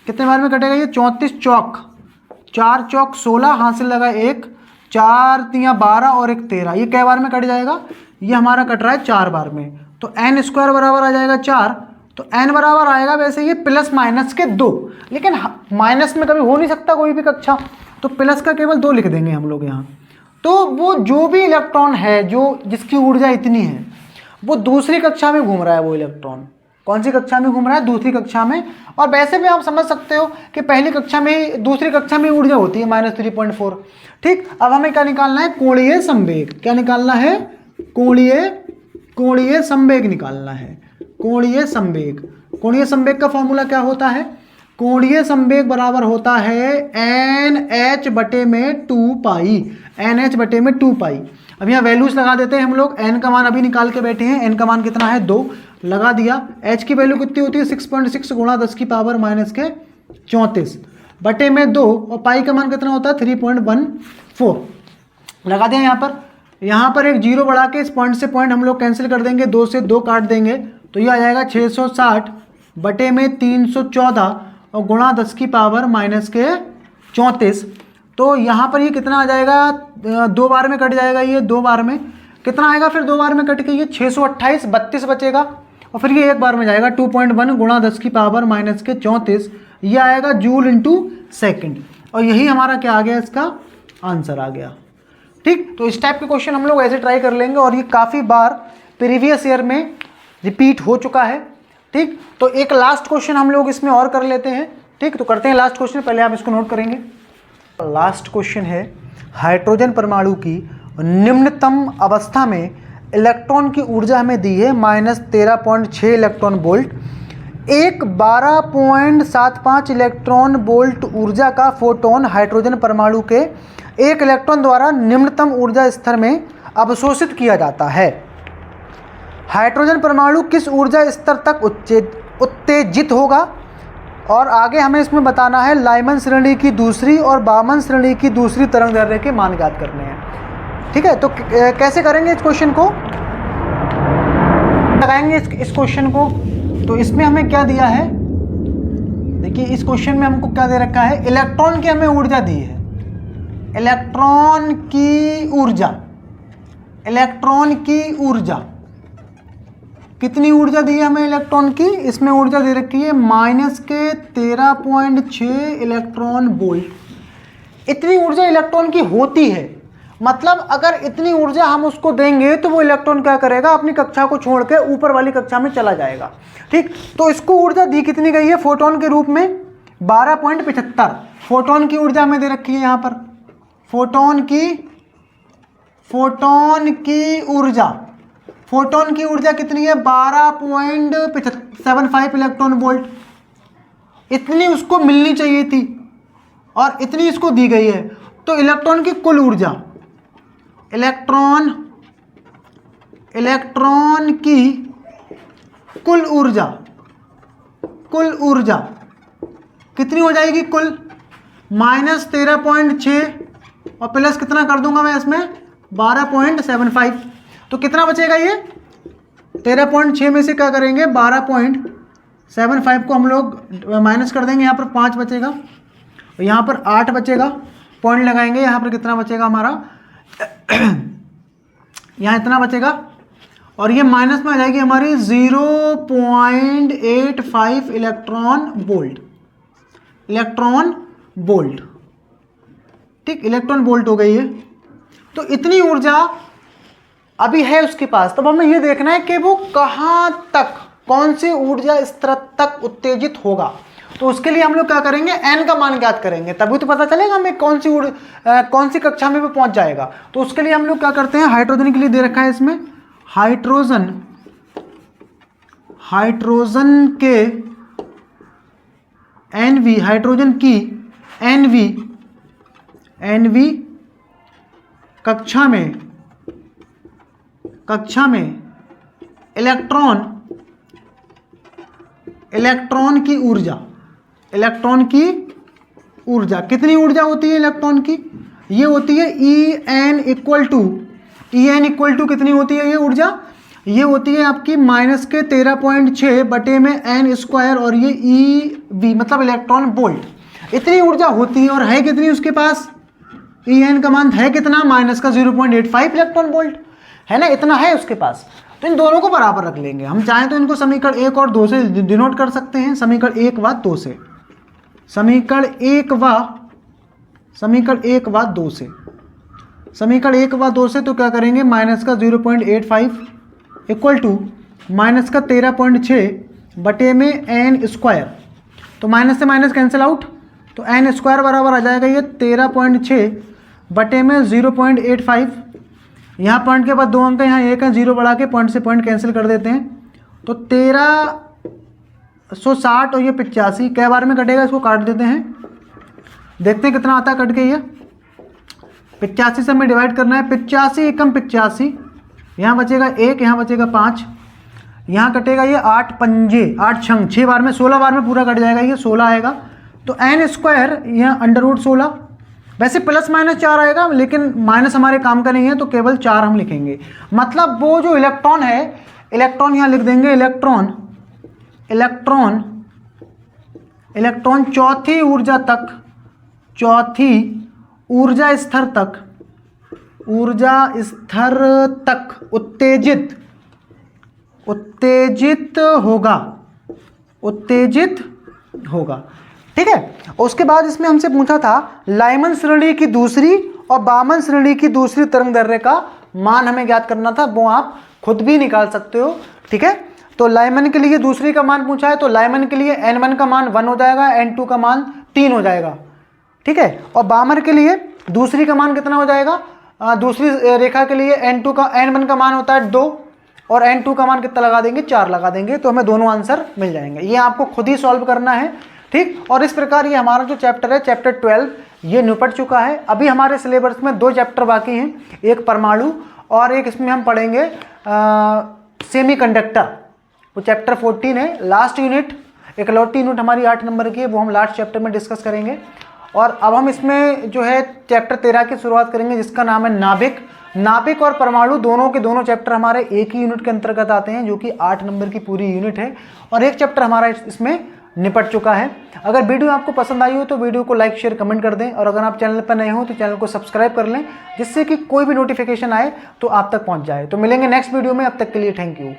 कितने बार में कटेगा ये? 34 चौक, 4 चौक 16, हाथ से लगा 1, 4 तियाँ 12 और 1 13। ये कै बार में कट जाएगा? ये हमारा कट रहा है 4 बार में। तो n स्क्वायर बराबर आ जाएगा 4, तो n बराबर आएगा वैसे ये प्लस माइनस के 2, लेकिन माइनस में कभी हो नहीं सकता कोई भी कक्षा, तो प्लस का केवल 2 लिख देंगे हम लोग यहाँ। तो वो जो भी इलेक्ट्रॉन है जिसकी ऊर्जा इतनी है, वो दूसरी कक्षा में घूम रहा है। वो इलेक्ट्रॉन कौन सी कक्षा में घूम रहा है? दूसरी कक्षा में। और वैसे भी आप समझ सकते हो कि पहली कक्षा में, दूसरी कक्षा में ऊर्जा होती है -3.4। ठीक, अब हमें क्या निकालना है? कोणीय संवेग। क्या निकालना है? कोणीय संवेग निकालना है। कोणीय संवेग का फॉर्मूला क्या होता है? कोणीय संवेग बराबर होता है एन एच बटे में 2 पाई, एन एच बटे में 2 पाई। अब यहाँ वैल्यूज लगा देते हैं हम लोग। एन का मान अभी निकाल के बैठे हैं, एन का मान कितना है 2, लगा दिया। एच की वैल्यू कितनी होती है 6.6 गुणा 10 की पावर माइनस के 34 बटे में 2, और पाई का मान कितना होता है 3.14, लगा दिया यहाँ पर। यहाँ पर एक जीरो बढ़ा के इस पॉइंट से पॉइंट हम लोग कैंसिल कर देंगे, 2 से 2 काट देंगे, तो ये आ जाएगा 660 बटे में 314 और गुणा 10 की पावर माइनस के 34। तो यहाँ पर ये कितना आ जाएगा, 2 बार में कट जाएगा, ये 2 बार में कितना आएगा, फिर 2 बार में कट के ये 628 32 बचेगा, और फिर ये एक बार में जाएगा 2.1 गुणा 10 की पावर माइनस के 34, ये आएगा जूल इंटू सेकेंड। और यही हमारा क्या आ गया, इसका आंसर आ गया। ठीक, तो इस टाइप के क्वेश्चन हम लोग ऐसे ट्राई कर लेंगे, और ये काफ़ी बार प्रीवियस ईयर में रिपीट हो चुका है। ठीक, तो एक लास्ट क्वेश्चन हम लोग इसमें और कर लेते हैं। ठीक, तो करते हैं लास्ट क्वेश्चन, पहले आप इसको नोट करेंगे। लास्ट क्वेश्चन है, हाइड्रोजन परमाणु की निम्नतम अवस्था में इलेक्ट्रॉन की ऊर्जा हमें दी है -13.6 इलेक्ट्रॉन वोल्ट। एक 12.75 इलेक्ट्रॉन वोल्ट ऊर्जा का फोटोन हाइड्रोजन परमाणु के एक इलेक्ट्रॉन द्वारा निम्नतम ऊर्जा स्तर में अवशोषित किया जाता है। हाइड्रोजन परमाणु किस ऊर्जा स्तर तक उत्तेजित होगा? और आगे हमें इसमें बताना है लाइमन श्रेणी की दूसरी और बामन श्रेणी की दूसरी तरंग दैर्ध्य के मान ज्ञात करने हैं। ठीक है, तो कैसे करेंगे इस क्वेश्चन को, लगाएंगे इस क्वेश्चन को। तो इसमें हमें क्या दिया है, देखिए इस क्वेश्चन में हमको क्या दे रखा है, इलेक्ट्रॉन की हमें ऊर्जा दी है, इलेक्ट्रॉन की ऊर्जा, इलेक्ट्रॉन की ऊर्जा कितनी ऊर्जा दी है हमें इलेक्ट्रॉन की, इसमें ऊर्जा दे रखी है -13.6 इलेक्ट्रॉन वोल्ट। इतनी ऊर्जा इलेक्ट्रॉन की होती है, मतलब अगर इतनी ऊर्जा हम उसको देंगे तो वो इलेक्ट्रॉन क्या करेगा, अपनी कक्षा को छोड़ के ऊपर वाली कक्षा में चला जाएगा। ठीक, तो इसको ऊर्जा दी कितनी गई है फोटोन के रूप में 12.75। फोटोन की ऊर्जा हमें दे रखी है यहाँ पर, फोटोन की ऊर्जा कितनी है 12.75 इलेक्ट्रॉन वोल्ट। इतनी उसको मिलनी चाहिए थी और इतनी इसको दी गई है। तो इलेक्ट्रॉन की कुल ऊर्जा, इलेक्ट्रॉन की कुल ऊर्जा कितनी हो जाएगी, कुल -13.6 और प्लस कितना कर दूंगा मैं इसमें 12.75, तो कितना बचेगा ये 13.6 में से क्या करेंगे 12.75 को हम लोग माइनस कर देंगे, यहाँ पर 5 बचेगा और यहाँ पर 8 बचेगा, पॉइंट लगाएंगे, यहाँ पर कितना बचेगा हमारा यहाँ इतना बचेगा, और ये माइनस में आ जाएगी हमारी 0.85 इलेक्ट्रॉन वोल्ट। ठीक, इलेक्ट्रॉन वोल्ट हो गई है। तो इतनी ऊर्जा अभी है उसके पास, तब हमें ये देखना है कि वो कहाँ तक, कौन सी ऊर्जा स्तर तक उत्तेजित होगा। तो उसके लिए हम लोग क्या करेंगे, n का मान ज्ञात करेंगे, तभी तो पता चलेगा हमें कौन सी कक्षा में वो पहुंच जाएगा। तो उसके लिए हम लोग क्या करते हैं, हाइड्रोजन के लिए दे रखा है इसमें, हाइड्रोजन के NV, हाइड्रोजन की NV कक्षा में इलेक्ट्रॉन की ऊर्जा कितनी ऊर्जा होती है इलेक्ट्रॉन की, ये होती है En इक्वल टू कितनी होती है ये ऊर्जा, ये होती है आपकी -13.6 बटे में n स्क्वायर और ये EV मतलब इलेक्ट्रॉन वोल्ट। इतनी ऊर्जा होती है और है कितनी उसके पास, En का मान है कितना -0.85 इलेक्ट्रॉन वोल्ट है ना, इतना है उसके पास। तो इन दोनों को बराबर रख लेंगे, हम चाहें तो इनको समीकरण 1 और 2 से डिनोट कर सकते हैं, समीकरण 1 व 2 से, समीकरण 1 व 2 से तो क्या करेंगे, -0.85 इक्वल टू -13.6 बटे में n स्क्वायर, तो माइनस से माइनस कैंसिल आउट, तो n स्क्वायर बराबर आ जाएगा ये 13.6 बटे में 0.85, यहाँ पॉइंट के बाद 2 अंक यहाँ 1 है, 0 बढ़ा के पॉइंट से पॉइंट कैंसिल कर देते हैं, तो 13 160 और ये 85 कै बार में कटेगा, इसको काट देते हैं, देखते हैं कितना आता है कट के। ये 85 से हमें डिवाइड करना है, 85 एकम 85, यहाँ बचेगा 1, यहाँ बचेगा 5, यहाँ कटेगा ये 8 पंजे 8 छंग 6 बार में, 16 बार में पूरा कट जाएगा, ये 16 आएगा। तो n स्क्वायर यहाँ √16, वैसे प्लस माइनस 4 आएगा लेकिन माइनस हमारे काम का नहीं है तो केवल 4 हम लिखेंगे। मतलब वो जो इलेक्ट्रॉन है, इलेक्ट्रॉन यहाँ लिख देंगे, इलेक्ट्रॉन चौथी ऊर्जा स्तर तक उत्तेजित होगा। ठीक है। उसके बाद इसमें हमसे पूछा था लाइमन श्रेणी की दूसरी और बामन श्रेणी की दूसरी तरंग दैर्ध्य का मान हमें ज्ञात करना था, वो आप खुद भी निकाल सकते हो। ठीक है। तो लाइमन के लिए दूसरी का मान पूछा है, तो लाइमन के लिए n1 का मान 1 हो जाएगा, n2 का मान 3 हो जाएगा। ठीक है। और बामन के लिए दूसरी का मान कितना हो जाएगा, दूसरी रेखा के लिए n1 का मान होता है 2 और n2 का मान कितना लगा देंगे, 4 लगा देंगे, तो हमें दोनों आंसर मिल जाएंगे। ये आपको खुद ही सॉल्व करना है। ठीक। और इस प्रकार ये हमारा जो चैप्टर है, चैप्टर 12, ये निपट चुका है। अभी हमारे सिलेबस में 2 चैप्टर बाकी हैं, एक परमाणु और एक इसमें हम पढ़ेंगे सेमीकंडक्टर, वो चैप्टर 14 है। लास्ट यूनिट, इकलौती यूनिट हमारी 8 नंबर की है, वो हम लास्ट चैप्टर में डिस्कस करेंगे। और अब हम इसमें जो है चैप्टर 13 की शुरुआत करेंगे, जिसका नाम है नाभिक और परमाणु। दोनों के दोनों चैप्टर हमारे एक ही यूनिट के अंतर्गत आते हैं, जो कि 8 नंबर की पूरी यूनिट है और एक चैप्टर हमारा इसमें निपट चुका है। अगर वीडियो आपको पसंद आई हो तो वीडियो को लाइक शेयर कमेंट कर दें, और अगर आप चैनल पर नए हो तो चैनल को सब्सक्राइब कर लें, जिससे कि कोई भी नोटिफिकेशन आए तो आप तक पहुंच जाए। तो मिलेंगे नेक्स्ट वीडियो में, अब तक के लिए थैंक यू।